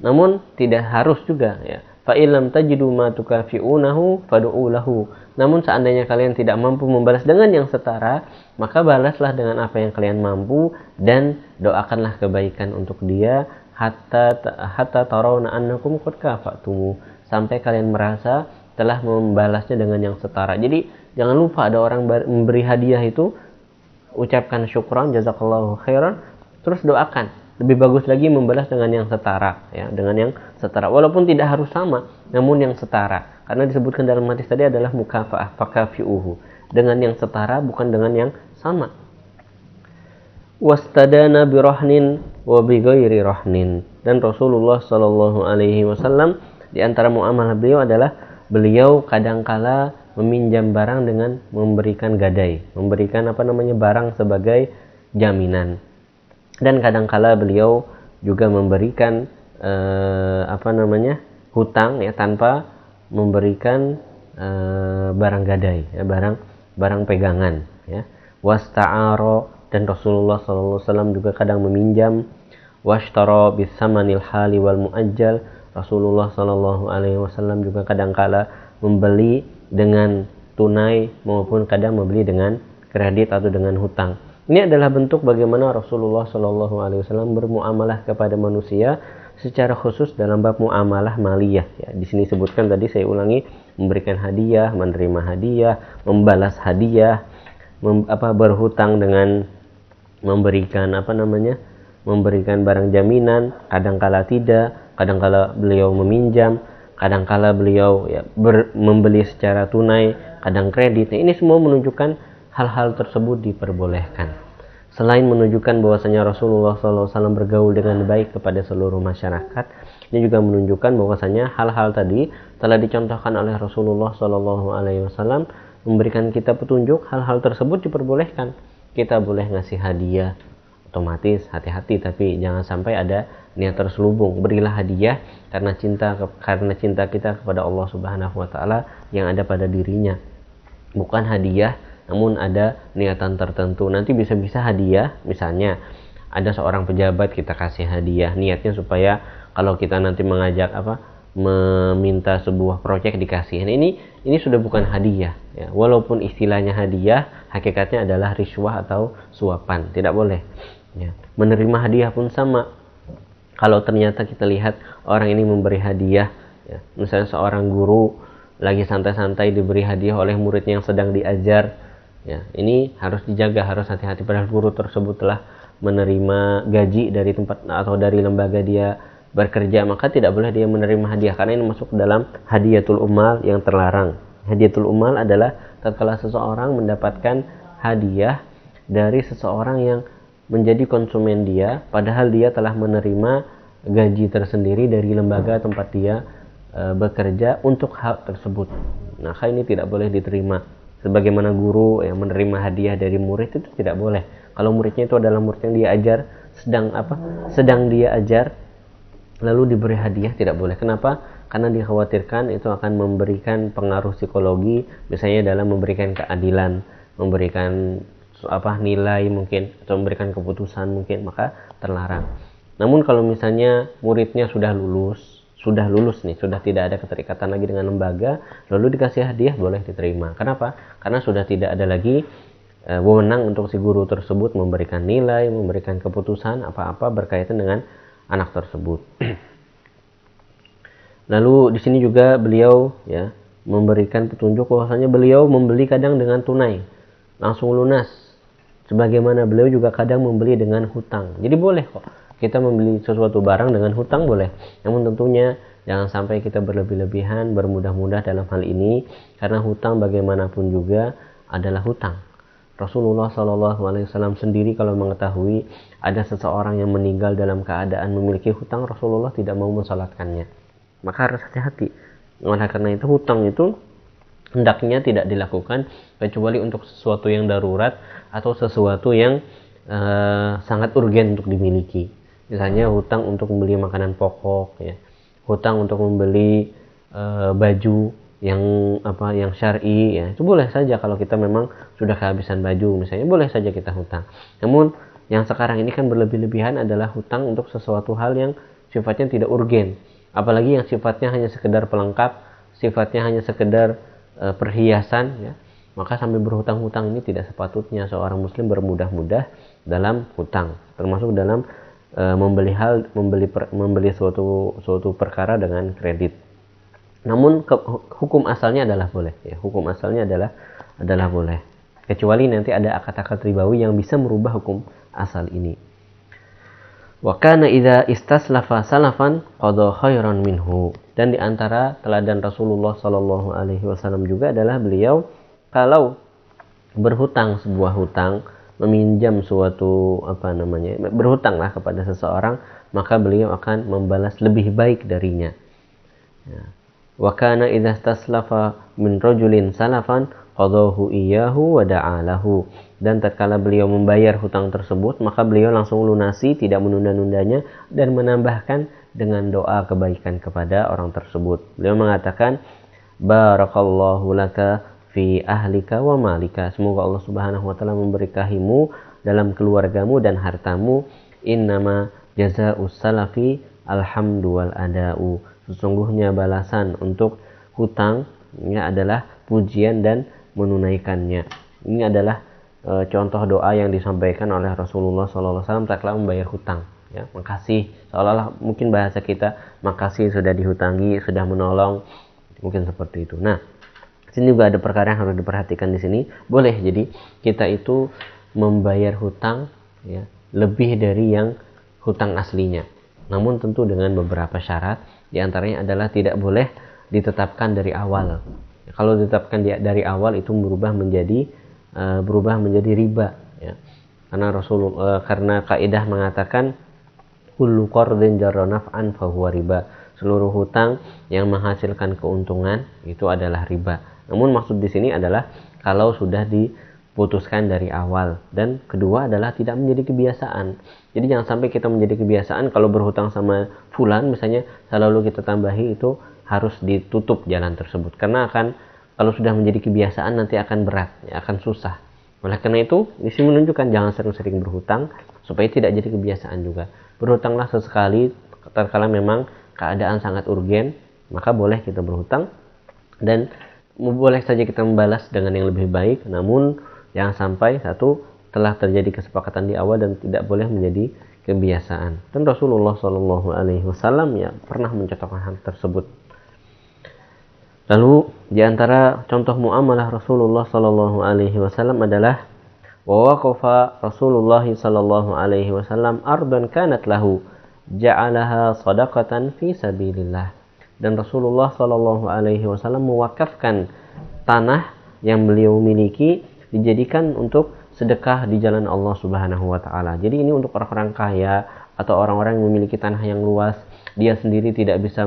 A: Namun tidak harus juga ya. Fa illam tajidu ma tukafi'unahu fad'u lahu. Namun seandainya kalian tidak mampu membalas dengan yang setara, maka balaslah dengan apa yang kalian mampu dan doakanlah kebaikan untuk dia hatta tarawna annakum qad kafa'tumu, sampai kalian merasa telah membalasnya dengan yang setara. Jadi jangan lupa ada orang memberi hadiah itu, ucapkan syukran, jazakallahu khairan, terus doakan. Lebih bagus lagi membalas dengan yang setara, ya, dengan yang setara. Walaupun tidak harus sama, namun yang setara. Karena disebutkan dalam hadis tadi adalah mukafa'ah, fakafi'uhu. Dengan yang setara, bukan dengan yang sama. Wastadana birahnin wa bighairi rahnin. Dan Rasulullah sallallahu alaihi wasallam di antara muamalah beliau adalah beliau kadangkala meminjam barang dengan memberikan gadai, memberikan barang sebagai jaminan. Dan kadangkala beliau juga memberikan hutang ya, tanpa memberikan barang gadai ya, barang pegangan ya. Wasta'aro, dan Rasulullah SAW juga kadang meminjam. Washtara bisamanil hali wal muajjal, Rasulullah SAW juga kadangkala membeli dengan tunai maupun kadang membeli dengan kredit atau dengan hutang. Ini adalah bentuk bagaimana Rasulullah SAW bermuamalah kepada manusia secara khusus dalam bab muamalah maliyah. Ya, di sini sebutkan tadi, saya ulangi, memberikan hadiah, menerima hadiah, membalas hadiah, berhutang dengan memberikan memberikan barang jaminan. Kadangkala tidak, kadangkala beliau meminjam, kadangkala beliau membeli secara tunai, kadang kredit. Ini semua menunjukkan hal-hal tersebut diperbolehkan. Selain menunjukkan bahwasanya Rasulullah SAW bergaul dengan baik kepada seluruh masyarakat, ini juga menunjukkan bahwasanya hal-hal tadi telah dicontohkan oleh Rasulullah SAW, memberikan kita petunjuk. Hal-hal tersebut diperbolehkan. Kita boleh ngasih hadiah, otomatis hati-hati, tapi jangan sampai ada niat terselubung. Berilah hadiah karena cinta kita kepada Allah Subhanahu wa taala yang ada pada dirinya. Bukan hadiah namun ada niatan tertentu. Nanti bisa-bisa hadiah, misalnya ada seorang pejabat kita kasih hadiah, niatnya supaya kalau kita nanti meminta sebuah proyek dikasih. Nah, ini sudah bukan hadiah ya. Walaupun istilahnya hadiah, hakikatnya adalah riswah atau suapan. Tidak boleh ya. Menerima hadiah pun sama. Kalau ternyata kita lihat orang ini memberi hadiah ya, misalnya seorang guru lagi santai-santai diberi hadiah oleh muridnya yang sedang diajar ya, ini harus dijaga, harus hati-hati. Padahal guru tersebut telah menerima gaji dari tempat atau dari lembaga dia bekerja, maka tidak boleh dia menerima hadiah, karena ini masuk dalam hadiyatul umal yang terlarang. Hadiyatul umal adalah tatkala seseorang mendapatkan hadiah dari seseorang yang menjadi konsumen dia, padahal dia telah menerima gaji tersendiri dari lembaga tempat dia bekerja untuk hal tersebut. Nah, ini tidak boleh diterima. Sebagaimana guru yang menerima hadiah dari murid itu tidak boleh. Kalau muridnya itu adalah murid yang dia ajar, sedang dia ajar, lalu diberi hadiah, tidak boleh. Kenapa? Karena dikhawatirkan itu akan memberikan pengaruh psikologi, misalnya dalam memberikan keadilan, memberikan nilai mungkin, atau memberikan keputusan mungkin, maka terlarang. Namun kalau misalnya muridnya sudah lulus nih, sudah tidak ada keterikatan lagi dengan lembaga, lalu dikasih hadiah, boleh diterima. Kenapa? Karena sudah tidak ada lagi wewenang untuk si guru tersebut memberikan nilai, memberikan keputusan apa-apa berkaitan dengan anak tersebut. Lalu di sini juga beliau ya memberikan petunjuk bahwasanya beliau membeli kadang dengan tunai, langsung lunas. Sebagaimana beliau juga kadang membeli dengan hutang. Jadi boleh kok kita membeli sesuatu barang dengan hutang, boleh. Namun tentunya jangan sampai kita berlebih-lebihan, bermudah-mudah dalam hal ini, karena hutang bagaimanapun juga adalah hutang. Rasulullah SAW sendiri kalau mengetahui ada seseorang yang meninggal dalam keadaan memiliki hutang, Rasulullah tidak mau mensalatkannya. Maka harus hati-hati. Oleh karena itu hutang itu hendaknya tidak dilakukan kecuali untuk sesuatu yang darurat atau sesuatu yang sangat urgen untuk dimiliki. Misalnya hutang untuk membeli makanan pokok, ya. Hutang untuk membeli baju yang syar'i, ya. Itu boleh saja kalau kita memang sudah kehabisan baju misalnya, boleh saja kita hutang. Namun yang sekarang ini kan berlebih-lebihan adalah hutang untuk sesuatu hal yang sifatnya tidak urgen. Apalagi yang sifatnya hanya sekedar pelengkap, sifatnya hanya sekedar perhiasan, ya. Maka sampai berhutang-hutang ini tidak sepatutnya seorang muslim bermudah-mudah dalam hutang, termasuk dalam membeli suatu perkara dengan kredit. Namun hukum asalnya adalah boleh, ya. Hukum asalnya adalah boleh. Kecuali nanti ada akad-akad ribawi yang bisa merubah hukum asal ini. Wa kana idza istaslafa salafan qada khairan minhu. Dan di antara teladan Rasulullah sallallahu alaihi wasallam juga adalah beliau kalau berhutang sebuah hutang, meminjam suatu berhutanglah kepada seseorang, maka beliau akan membalas lebih baik darinya. Ya. Wa kana idza istaslafa min rajulin salafan qadahu iyyahu wa da'alahu. Dan tatkala beliau membayar hutang tersebut, maka beliau langsung lunasi, tidak menunda-nundanya, dan menambahkan dengan doa kebaikan kepada orang tersebut. Beliau mengatakan, barakallahu laka fi ahlika wa malika. Semoga Allah Subhanahu wa taala memberkahimu dalam keluargamu dan hartamu. Innama jazaa'us salafi alhamdu wal ada'u. Sesungguhnya balasan untuk hutang ini adalah pujian dan menunaikannya. Ini adalah contoh doa yang disampaikan oleh Rasulullah SAW tatkala membayar hutang. Ya, makasih, seolah-olah mungkin bahasa kita, makasih sudah dihutangi, sudah menolong, mungkin seperti itu. Nah, sini juga ada perkara yang harus diperhatikan di sini. Boleh jadi kita itu membayar hutang, ya, lebih dari yang hutang aslinya. Namun tentu dengan beberapa syarat. Di antaranya adalah tidak boleh ditetapkan dari awal. Kalau ditetapkan dari awal itu berubah menjadi riba, ya. Karena kaidah mengatakan kullu qardin jarra naf'an fahuwa riba. Seluruh hutang yang menghasilkan keuntungan itu adalah riba. Namun maksud di sini adalah kalau sudah diputuskan dari awal, dan kedua adalah tidak menjadi kebiasaan. Jadi jangan sampai kita menjadi kebiasaan kalau berhutang sama fulan misalnya, selalu kita tambahi, itu harus ditutup jalan tersebut, karena kalau sudah menjadi kebiasaan nanti akan berat, ya, akan susah. Oleh karena itu di sini menunjukkan jangan sering-sering berhutang supaya tidak jadi kebiasaan juga. Berhutanglah sesekali tatkala memang keadaan sangat urgen, maka boleh kita berhutang, dan boleh saja kita membalas dengan yang lebih baik. Namun jangan sampai telah terjadi kesepakatan di awal dan tidak boleh menjadi kebiasaan. Dan Rasulullah SAW ya pernah mencontohkan hal tersebut. Lalu di antara contoh muamalah Rasulullah SAW adalah wa waqafa Rasulullah SAW ardan kanat lahu ja'alaha shadaqatan fi sabilillah. Dan Rasulullah SAW mewakafkan tanah yang beliau miliki dijadikan untuk sedekah di jalan Allah Subhanahu wa taala. Jadi ini untuk orang-orang kaya atau orang-orang yang memiliki tanah yang luas, dia sendiri tidak bisa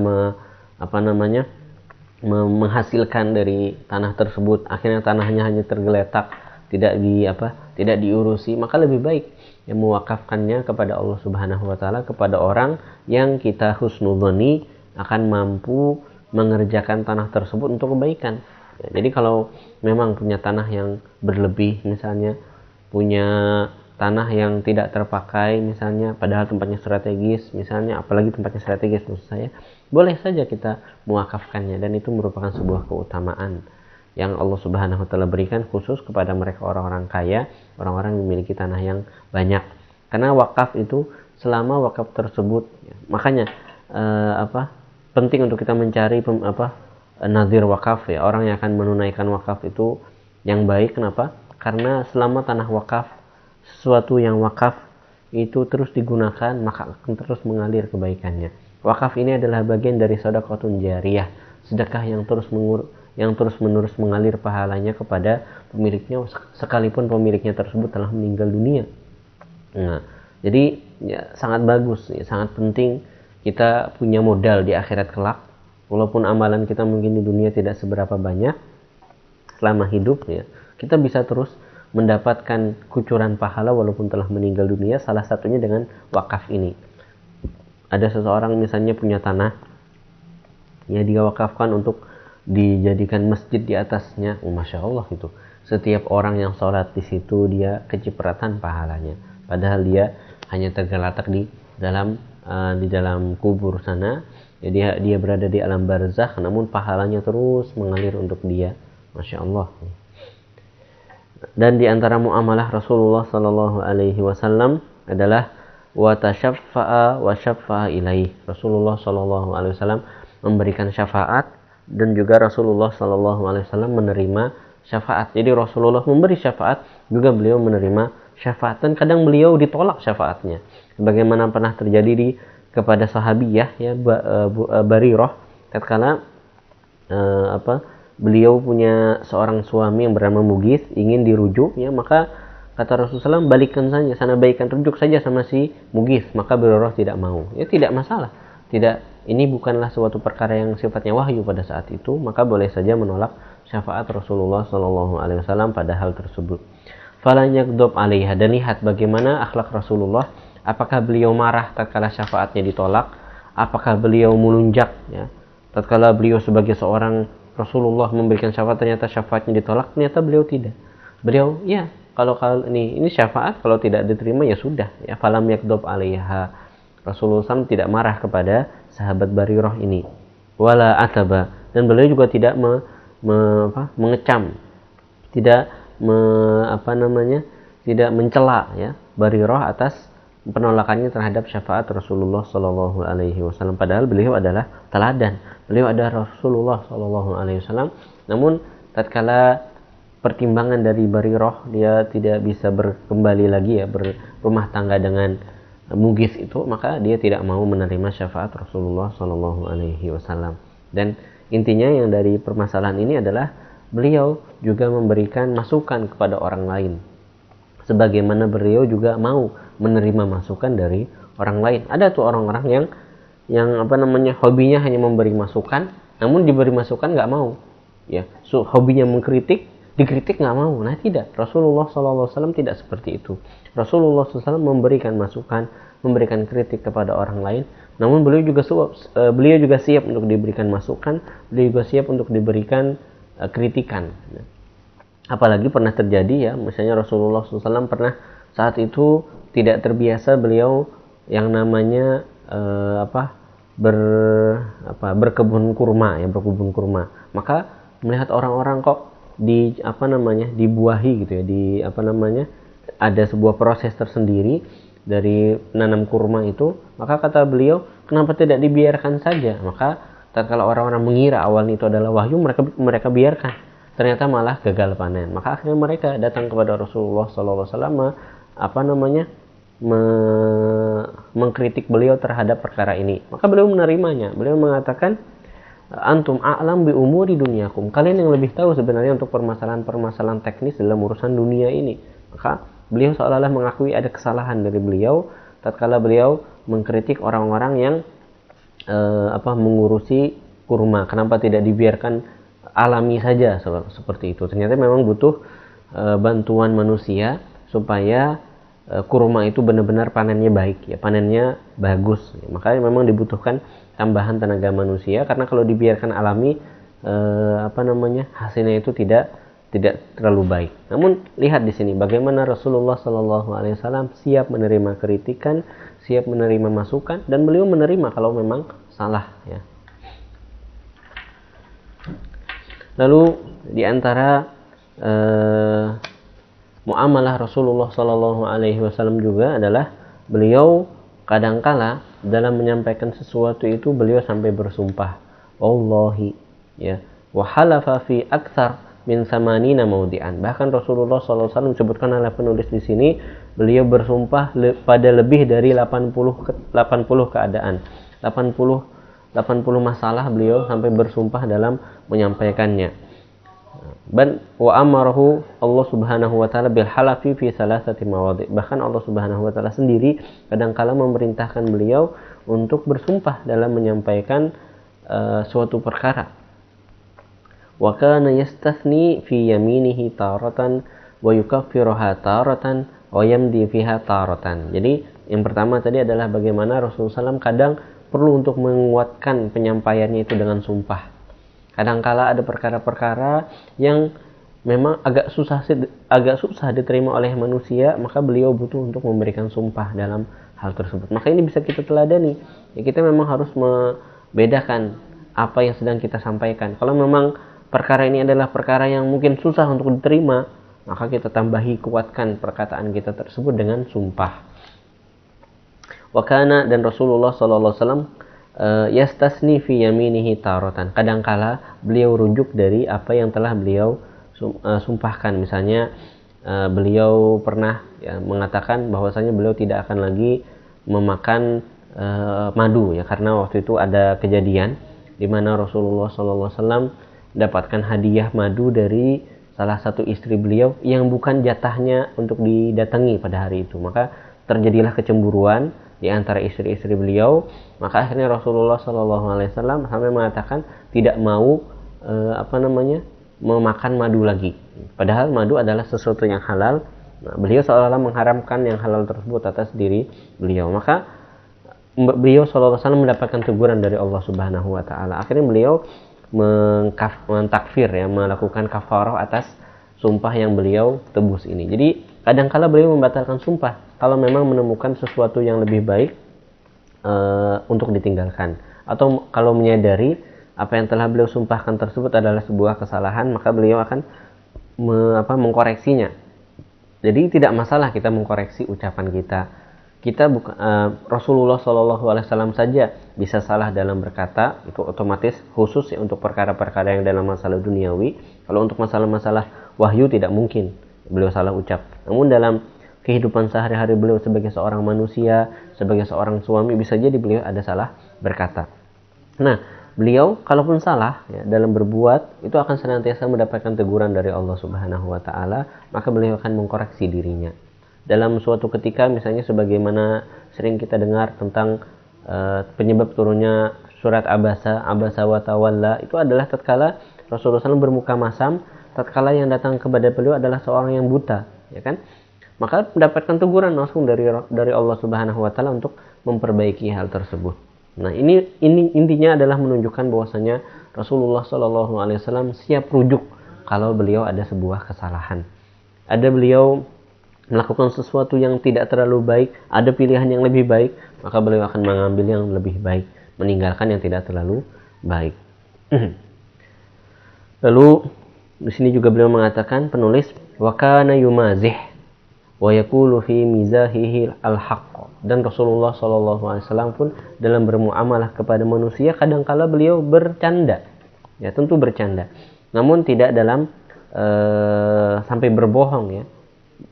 A: menghasilkan dari tanah tersebut, akhirnya tanahnya hanya tergeletak, tidak diurusi, maka lebih baik yang mewakafkannya kepada Allah Subhanahu wa taala, kepada orang yang kita husnudzoni akan mampu mengerjakan tanah tersebut untuk kebaikan. Jadi kalau memang punya tanah yang berlebih, misalnya punya tanah yang tidak terpakai misalnya, padahal tempatnya strategis misalnya, apalagi tempatnya strategis maksud saya, boleh saja kita mewakafkannya, dan itu merupakan sebuah keutamaan yang Allah Subhanahu wa taala berikan khusus kepada mereka orang-orang kaya, orang-orang yang memiliki tanah yang banyak. Karena wakaf itu selama wakaf tersebut, makanya penting untuk kita mencari nazir wakaf, ya, orang yang akan menunaikan wakaf itu yang baik. Kenapa? Karena selama tanah wakaf, sesuatu yang wakaf itu terus digunakan, maka akan terus mengalir kebaikannya. Wakaf ini adalah bagian dari sedekahun jariyah, sedekah yang terus yang terus-menerus mengalir pahalanya kepada pemiliknya sekalipun pemiliknya tersebut telah meninggal dunia. Nah, jadi ya, sangat bagus, ya, sangat penting kita punya modal di akhirat kelak. Walaupun amalan kita mungkin di dunia tidak seberapa banyak selama hidup, ya, kita bisa terus mendapatkan kucuran pahala walaupun telah meninggal dunia. Salah satunya dengan wakaf ini. Ada seseorang misalnya punya tanah, ya, dia wakafkan untuk dijadikan masjid di atasnya. Masya Allah, itu setiap orang yang sholat di situ dia kecipratan pahalanya. Padahal dia hanya tergeletak di dalam kubur sana. Jadi dia berada di alam barzakh, namun pahalanya terus mengalir untuk dia. Masya Allah. Dan di antara muamalah Rasulullah Sallallahu Alaihi Wasallam adalah wa tashaffa'a wa syaffa'a ilaih. Rasulullah Sallallahu Alaihi Wasallam memberikan syafaat dan juga Rasulullah Sallallahu Alaihi Wasallam menerima syafaat. Jadi Rasulullah memberi syafaat, juga beliau menerima syafaat, dan kadang beliau ditolak syafaatnya. Bagaimana pernah terjadi kepada sahabiyah, ya, Barirah, tatkala beliau punya seorang suami yang bernama Mughith, ingin dirujuk, ya, maka kata Rasulullah, balikan saja, sana baikkan, rujuk saja sama si Mughith. Maka Barirah tidak mau. Ya, tidak masalah. Tidak, ini bukanlah suatu perkara yang sifatnya wahyu pada saat itu, maka boleh saja menolak syafaat Rasulullah Sallallahu Alaihi Wasallam pada hal tersebut. Falan yakdob alaiha, dan lihat bagaimana akhlak Rasulullah. Apakah beliau marah tatkala syafaatnya ditolak? Apakah beliau melunjak, ya, tatkala beliau sebagai seorang Rasulullah memberikan syafaat ternyata syafaatnya ditolak? Ternyata beliau tidak. Beliau, ya, kalau ini syafaat, kalau tidak diterima ya sudah, ya, falam yakdob alaiha. Rasulullah SAW tidak marah kepada sahabat Barirah ini. Wala ataba, dan beliau juga tidak mengecam, tidak tidak mencela, ya, Barirah atas penolakannya terhadap syafaat Rasulullah Sallallahu Alaihi Wasallam. Padahal beliau adalah teladan, beliau adalah Rasulullah Sallallahu Alaihi Wasallam. Namun tatkala pertimbangan dari Barirah, dia tidak bisa kembali lagi, ya, berumah tangga dengan Mughith itu, maka dia tidak mau menerima syafaat Rasulullah Sallallahu Alaihi Wasallam. Dan intinya yang dari permasalahan ini adalah beliau juga memberikan masukan kepada orang lain, sebagaimana beliau juga mau menerima masukan dari orang lain. Ada tuh orang-orang yang hobinya hanya memberi masukan, namun diberi masukan nggak mau, ya, hobinya mengkritik, dikritik nggak mau. Nah, tidak, Rasulullah SAW tidak seperti itu. Rasulullah SAW memberikan masukan, memberikan kritik kepada orang lain, namun beliau juga siap untuk diberikan masukan, beliau juga siap untuk diberikan kritikan. Apalagi pernah terjadi, ya, misalnya Rasulullah SAW pernah saat itu tidak terbiasa beliau yang namanya berkebun kurma, ya, berkebun kurma. Maka melihat orang-orang kok dibuahi gitu, ya, ada sebuah proses tersendiri dari nanam kurma itu, maka kata beliau, kenapa tidak dibiarkan saja? Maka tatkala orang-orang mengira awalnya itu adalah wahyu, mereka biarkan, ternyata malah gagal panen. Maka akhirnya mereka datang kepada Rasulullah SAW mengkritik beliau terhadap perkara ini. Maka beliau menerimanya. Beliau mengatakan, antum a'lam bi umuri dunyakum, kalian yang lebih tahu sebenarnya untuk permasalahan teknis dalam urusan dunia ini. Maka beliau seolah-olah mengakui ada kesalahan dari beliau tatkala beliau mengkritik orang-orang yang mengurusi kurma. Kenapa tidak dibiarkan alami saja seperti itu? Ternyata memang butuh bantuan manusia supaya kurma itu benar-benar panennya baik, ya, panennya bagus. Makanya memang dibutuhkan tambahan tenaga manusia, karena kalau dibiarkan alami hasilnya itu tidak terlalu baik. Namun lihat di sini bagaimana Rasulullah Sallallahu Alaihi Wasallam siap menerima kritikan, siap menerima masukan, dan beliau menerima kalau memang salah, ya. Lalu di antara muamalah Rasulullah Sallallahu Alaihi Wasallam juga adalah beliau kadangkala dalam menyampaikan sesuatu itu beliau sampai bersumpah, wallahi, ya, wa halafa fi aktsar min samanina maudi'an. Bahkan Rasulullah SAW disebutkan oleh penulis di sini, beliau bersumpah pada lebih dari 80 keadaan, 80 80 masalah beliau sampai bersumpah dalam menyampaikannya. Wa amarahu Allah Subhanahu wa taala bil halafi fi salasati mawadhi. Bahkan Allah Subhanahu wa taala sendiri kadang-kala memerintahkan beliau untuk bersumpah dalam menyampaikan suatu perkara. Wa kana yastathni fi yaminihi taratan wa yukaffiruha taratan wa yamdi fiha taratan. Jadi yang pertama tadi adalah bagaimana Rasulullah SAW kadang perlu untuk menguatkan penyampaiannya itu dengan sumpah. Kadangkala ada perkara-perkara yang memang agak susah diterima oleh manusia, maka beliau butuh untuk memberikan sumpah dalam hal tersebut. Maka ini bisa kita teladani. Ya, kita memang harus membedakan apa yang sedang kita sampaikan. Kalau memang perkara ini adalah perkara yang mungkin susah untuk diterima, maka kita tambahi, kuatkan perkataan kita tersebut dengan sumpah. Wakana dan Rasulullah SAW yastasni fi yaminihi taratan. Kadangkala beliau rujuk dari apa yang telah beliau sumpahkan. Misalnya beliau pernah mengatakan bahwasanya beliau tidak akan lagi memakan madu ya, karena waktu itu ada kejadian di mana Rasulullah SAW mendapatkan hadiah madu dari salah satu istri beliau yang bukan jatahnya untuk didatangi pada hari itu. Maka terjadilah kecemburuan di antara istri-istri beliau, maka akhirnya Rasulullah SAW sampai mengatakan tidak mau memakan madu lagi. Padahal madu adalah sesuatu yang halal. Nah, beliau seolah-olah mengharamkan yang halal tersebut atas diri beliau. Maka beliau SAW mendapatkan teguran dari Allah Subhanahu Wa Taala. Akhirnya beliau mentakfir, melakukan kafarah atas sumpah yang beliau tebus ini. Jadi kadangkala beliau membatalkan sumpah kalau memang menemukan sesuatu yang lebih baik untuk ditinggalkan, atau kalau menyadari apa yang telah beliau sumpahkan tersebut adalah sebuah kesalahan, maka beliau akan mengkoreksinya. Jadi tidak masalah kita mengkoreksi ucapan kita. Rasulullah SAW saja bisa salah dalam berkata, itu otomatis khusus ya untuk perkara-perkara yang dalam masalah duniawi. Kalau untuk masalah-masalah wahyu tidak mungkin beliau salah ucap. Namun dalam kehidupan sehari-hari beliau sebagai seorang manusia, sebagai seorang suami, bisa jadi beliau ada salah berkata. Nah, beliau kalaupun salah ya, dalam berbuat, itu akan senantiasa mendapatkan teguran dari Allah Subhanahu Wa Taala, maka beliau akan mengkoreksi dirinya. Dalam suatu ketika, misalnya sebagaimana sering kita dengar tentang penyebab turunnya surat Abasa wa Tawalla, itu adalah tatkala Rasulullah SAW bermuka masam, tatkala yang datang kepada beliau adalah seorang yang buta, ya kan? Maka mendapatkan teguran langsung dari Allah Subhanahu Wa Taala untuk memperbaiki hal tersebut. Nah, ini intinya adalah menunjukkan bahwasanya Rasulullah SAW siap rujuk kalau beliau ada sebuah kesalahan. Ada beliau melakukan sesuatu yang tidak terlalu baik, ada pilihan yang lebih baik, maka beliau akan mengambil yang lebih baik, meninggalkan yang tidak terlalu baik. Lalu di sini juga beliau mengatakan, penulis, wa kana yumazih wa yaqulu fi mizahihi al-haqq. Dan Rasulullah SAW pun dalam bermuamalah kepada manusia kadangkala beliau bercanda. Ya, tentu bercanda. Namun tidak dalam sampai berbohong ya.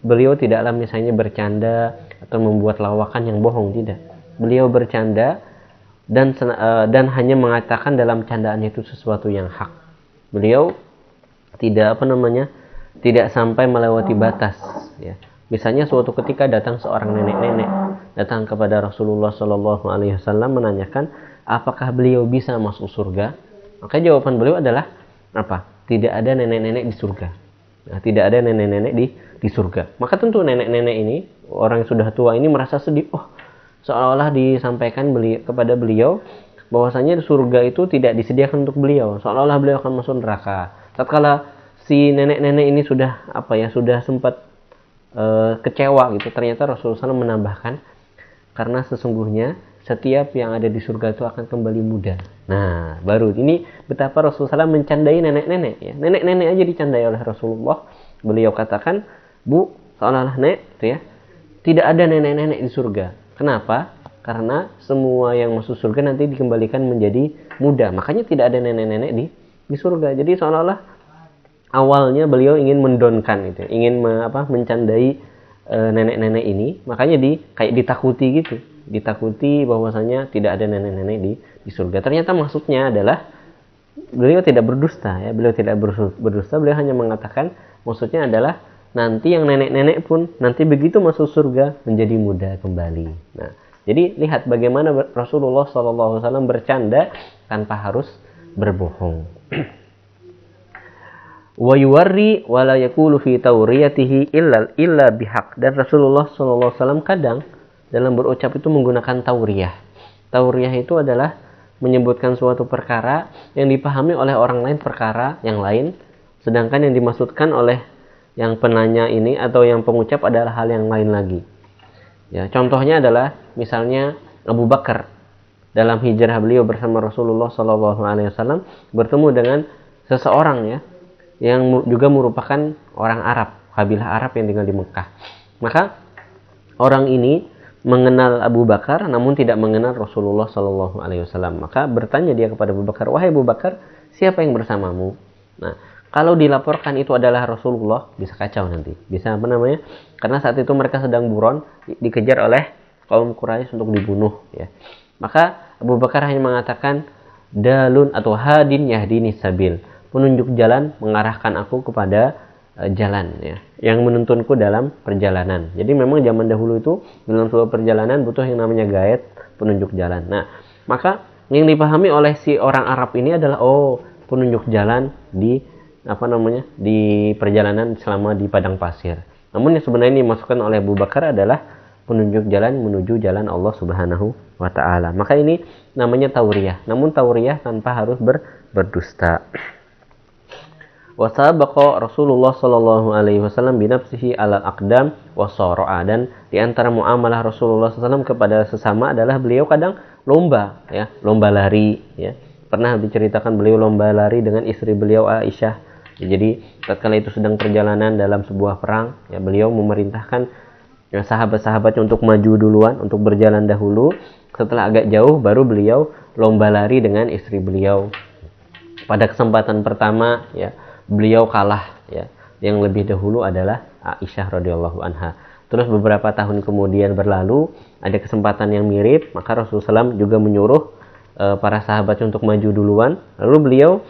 A: Beliau tidaklah misalnya bercanda atau membuat lawakan yang bohong, tidak. Beliau bercanda dan hanya mengatakan dalam candaannya itu sesuatu yang hak. Beliau tidak tidak sampai melewati batas ya. Misalnya suatu ketika datang seorang nenek-nenek datang kepada Rasulullah SAW menanyakan apakah beliau bisa masuk surga. Maka jawaban beliau adalah apa? Tidak ada nenek-nenek di surga. Nah, tidak ada nenek-nenek di surga. Maka tentu nenek-nenek ini, orang yang sudah tua ini merasa sedih. Oh, seolah-olah disampaikan kepada beliau bahwasanya surga itu tidak disediakan untuk beliau. Seolah-olah beliau akan masuk neraka. Tatkala si nenek-nenek ini sudah sempat kecewa gitu, ternyata Rasulullah SAW menambahkan, karena sesungguhnya setiap yang ada di surga itu akan kembali muda. Nah, baru ini betapa Rasulullah SAW mencandai nenek-nenek ya. Nenek-nenek aja dicandai oleh Rasulullah. Beliau katakan, Bu, seolah-olah nek itu ya, tidak ada nenek-nenek di surga. Kenapa? Karena semua yang masuk surga nanti dikembalikan menjadi muda. Makanya tidak ada nenek-nenek di surga. Jadi seolah-olah awalnya beliau ingin mendonkan itu, ingin mencandai nenek-nenek ini, makanya kayak ditakuti gitu. ditakuti bahwasanya tidak ada nenek-nenek di surga. Ternyata maksudnya adalah beliau tidak berdusta ya, beliau tidak berdusta, beliau hanya mengatakan maksudnya adalah nanti yang nenek-nenek pun nanti begitu masuk surga menjadi muda kembali. Nah, jadi lihat bagaimana Rasulullah SAW bercanda tanpa harus berbohong. Wa yuwarri wa la yaqulu fi tawriyatihi illa bihaq. Dan Rasulullah SAW kadang dalam berucap itu menggunakan tauriyah. Tauriyah itu adalah menyebutkan suatu perkara yang dipahami oleh orang lain perkara yang lain, sedangkan yang dimaksudkan oleh yang penanya ini atau yang pengucap adalah hal yang lain lagi. Ya, contohnya adalah misalnya Abu Bakar dalam hijrah beliau bersama Rasulullah SAW bertemu dengan seseorang ya yang juga merupakan orang Arab, kabilah Arab yang tinggal di Mekah. Maka orang ini mengenal Abu Bakar namun tidak mengenal Rasulullah SAW. Maka bertanya dia kepada Abu Bakar, wahai Abu Bakar, siapa yang bersamamu? Nah, kalau dilaporkan itu adalah Rasulullah, bisa kacau nanti. Bisa apa namanya? Karena saat itu mereka sedang buron, dikejar oleh kaum Quraisy untuk dibunuh. Ya. Maka Abu Bakar hanya mengatakan, dalun atau hadin yahdini sabil, penunjuk jalan mengarahkan aku kepada jalan ya, yang menuntunku dalam perjalanan. Jadi memang zaman dahulu itu dalam sebuah perjalanan butuh yang namanya guide, penunjuk jalan. Nah, maka yang dipahami oleh si orang Arab ini adalah penunjuk jalan di di perjalanan selama di padang pasir. Namun yang sebenarnya dimasukkan oleh Abu Bakar adalah penunjuk jalan menuju jalan Allah Subhanahu wa taala. Maka ini namanya tauriyah. Namun tauriyah tanpa harus berdusta. Wasabaqa Rasulullah sallallahu alaihi wasallam binafsihi alal aqdam wasara'a. Dan di antara muamalah Rasulullah SAW kepada sesama adalah beliau kadang lomba ya, lomba lari ya. Pernah diceritakan beliau lomba lari dengan istri beliau Aisyah. Jadi tatkala itu sedang perjalanan dalam sebuah perang ya, beliau memerintahkan ya, sahabat-sahabatnya untuk maju duluan, untuk berjalan dahulu. Setelah agak jauh baru beliau lomba lari dengan istri beliau. Pada kesempatan pertama ya, beliau kalah ya. Yang lebih dahulu adalah Aisyah radhiyallahu anha. Terus beberapa tahun kemudian berlalu, ada kesempatan yang mirip, maka Rasulullah SAW juga menyuruh para sahabat untuk maju duluan. Lalu beliau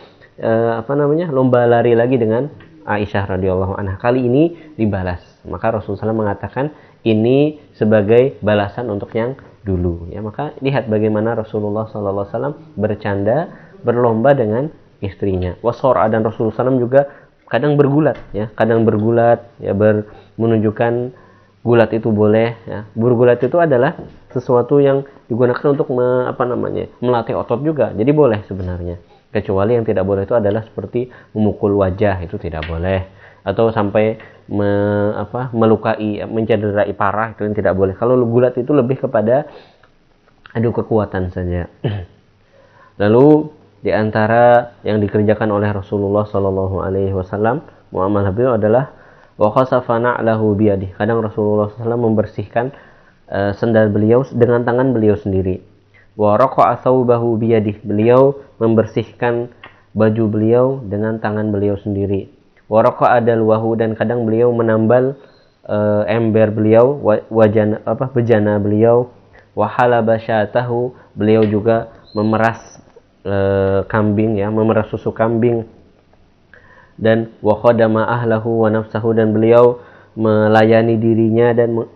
A: lomba lari lagi dengan Aisyah radhiyallahu anha. Kali ini dibalas. Maka Rasulullah SAW mengatakan ini sebagai balasan untuk yang dulu ya. Maka lihat bagaimana Rasulullah SAW bercanda, berlomba dengan istrinya. Wasora, dan Rasulullah SAW juga kadang bergulat ya, menunjukkan gulat itu boleh ya. Bergulat itu adalah sesuatu yang digunakan untuk melatih otot juga. Jadi boleh sebenarnya. Kecuali yang tidak boleh itu adalah seperti memukul wajah, itu tidak boleh. Atau sampai melukai, mencederai parah, itu yang tidak boleh. Kalau gulat itu lebih kepada adu kekuatan saja. Lalu di antara yang dikerjakan oleh Rasulullah Sallallahu Alaihi Wasallam muamalah beliau adalah wa khasafa na'lahu biyadihi. Kadang Rasulullah SAW membersihkan sendal beliau dengan tangan beliau sendiri. Wa raqa'a thawbahu biyadihi. Beliau membersihkan baju beliau dengan tangan beliau sendiri. Wa raqa'a dalwahu, dan kadang beliau menambal ember beliau, bejana beliau. Wa halaba syatahu, beliau juga memeras kambing ya, memeras susu kambing. Dan wa khadama ahlahu wa nafsahu, dan beliau melayani dirinya dan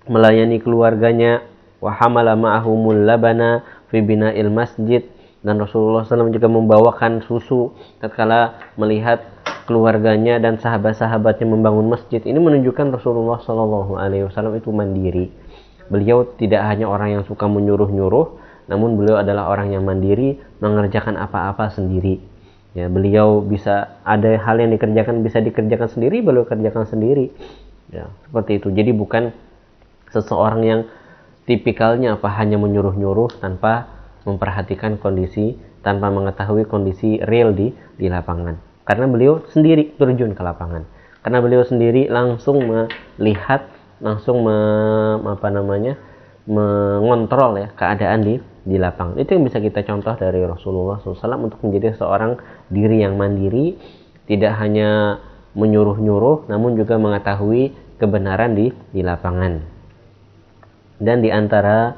A: melayani keluarganya. Wa hamala ma'ahumul labana fi bina'il masjid, dan Rasulullah SAW juga membawakan susu tatkala melihat keluarganya dan sahabat-sahabatnya membangun masjid. Ini menunjukkan Rasulullah SAW itu mandiri. Beliau tidak hanya orang yang suka menyuruh-nyuruh, namun beliau adalah orang yang mandiri, mengerjakan apa-apa sendiri. Ya, beliau bisa ada hal yang bisa dikerjakan sendiri, beliau kerjakan sendiri. Ya, seperti itu. Jadi bukan seseorang yang tipikalnya hanya menyuruh-nyuruh tanpa memperhatikan kondisi, tanpa mengetahui kondisi real di lapangan. Karena beliau sendiri terjun ke lapangan. Karena beliau sendiri langsung melihat, langsung mengontrol ya keadaan di lapangan. Itu yang bisa kita contoh dari Rasulullah SAW untuk menjadi seorang diri yang mandiri, tidak hanya menyuruh-nyuruh, namun juga mengetahui kebenaran di lapangan. Dan di antara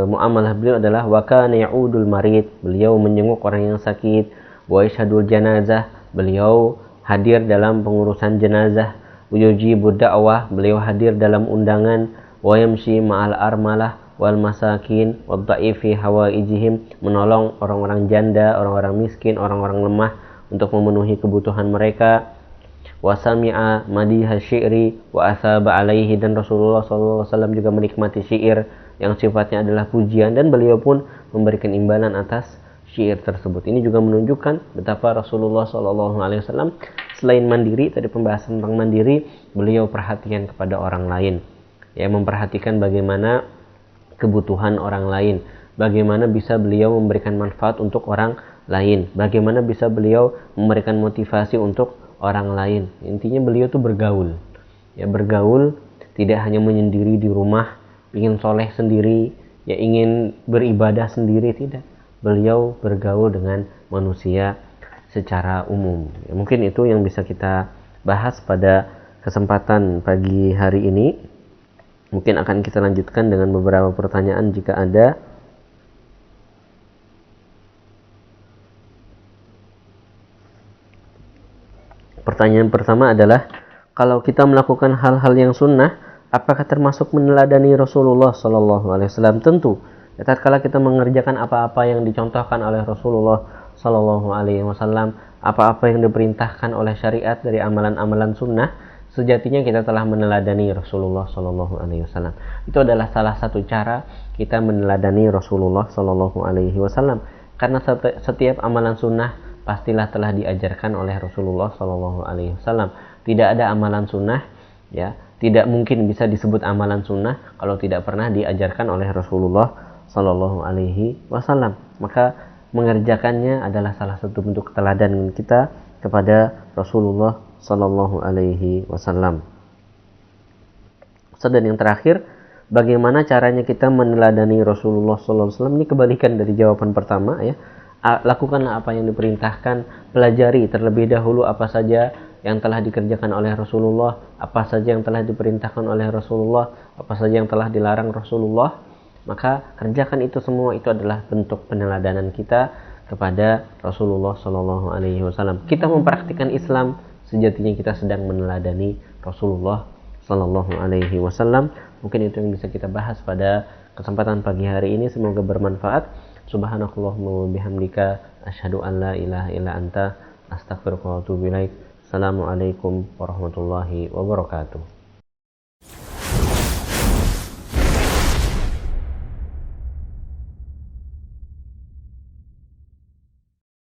A: muamalah beliau adalah wa kana ya'udul marid, beliau menjenguk orang yang sakit, wa yashhadul janazah, beliau hadir dalam pengurusan jenazah, wa yujibu da'wah, beliau hadir dalam undangan, wa yamshi ma'al armalah wal masakin wa dha'ifi hawaijihim, menolong orang-orang janda, orang-orang miskin, orang-orang lemah untuk memenuhi kebutuhan mereka. Wa sami'a madiha syi'ri wa asaba alaihi, dan Rasulullah SAW juga menikmati syair yang sifatnya adalah pujian, dan beliau pun memberikan imbalan atas syair tersebut. Ini juga menunjukkan betapa Rasulullah SAW selain mandiri, tadi pembahasan tentang mandiri, beliau perhatian kepada orang lain, ya, memperhatikan bagaimana kebutuhan orang lain, bagaimana bisa beliau memberikan manfaat untuk orang lain, bagaimana bisa beliau memberikan motivasi untuk orang lain. Intinya beliau tuh bergaul, ya, bergaul, tidak hanya menyendiri di rumah, ingin soleh sendiri, ya, ingin beribadah sendiri, tidak. Beliau bergaul dengan manusia secara umum. Ya, mungkin itu yang bisa kita bahas pada kesempatan pagi hari ini. Mungkin akan kita lanjutkan dengan beberapa pertanyaan jika ada. Pertanyaan pertama adalah, kalau kita melakukan hal-hal yang sunnah, apakah termasuk meneladani Rasulullah SAW? Tentu. Tatkala kita mengerjakan apa-apa yang dicontohkan oleh Rasulullah SAW, apa-apa yang diperintahkan oleh syariat dari amalan-amalan sunnah, sejatinya kita telah meneladani Rasulullah SAW. Itu adalah salah satu cara kita meneladani Rasulullah SAW. Karena setiap amalan sunnah pastilah telah diajarkan oleh Rasulullah SAW. Tidak ada amalan sunnah, ya, tidak mungkin bisa disebut amalan sunnah kalau tidak pernah diajarkan oleh Rasulullah SAW. Maka mengerjakannya adalah salah satu bentuk teladan kita kepada Rasulullah SAW. Dan yang terakhir, bagaimana caranya kita meneladani Rasulullah SAW? Ini kebalikan dari jawaban pertama, ya. Lakukanlah apa yang diperintahkan, pelajari terlebih dahulu apa saja yang telah dikerjakan oleh Rasulullah, apa saja yang telah diperintahkan oleh Rasulullah, apa saja yang telah dilarang Rasulullah, maka kerjakan itu semua. Itu adalah bentuk peneladanan kita kepada Rasulullah SAW. Kita mempraktikkan Islam, sejatinya kita sedang meneladani Rasulullah SAW. Mungkin itu yang bisa kita bahas pada kesempatan pagi hari ini. Semoga bermanfaat. Subhanakallahumma wa bihamdika asyhadu an la ilaha illa anta astaghfiruka wa atubu ilaik. Assalamualaikum warahmatullahi wabarakatuh.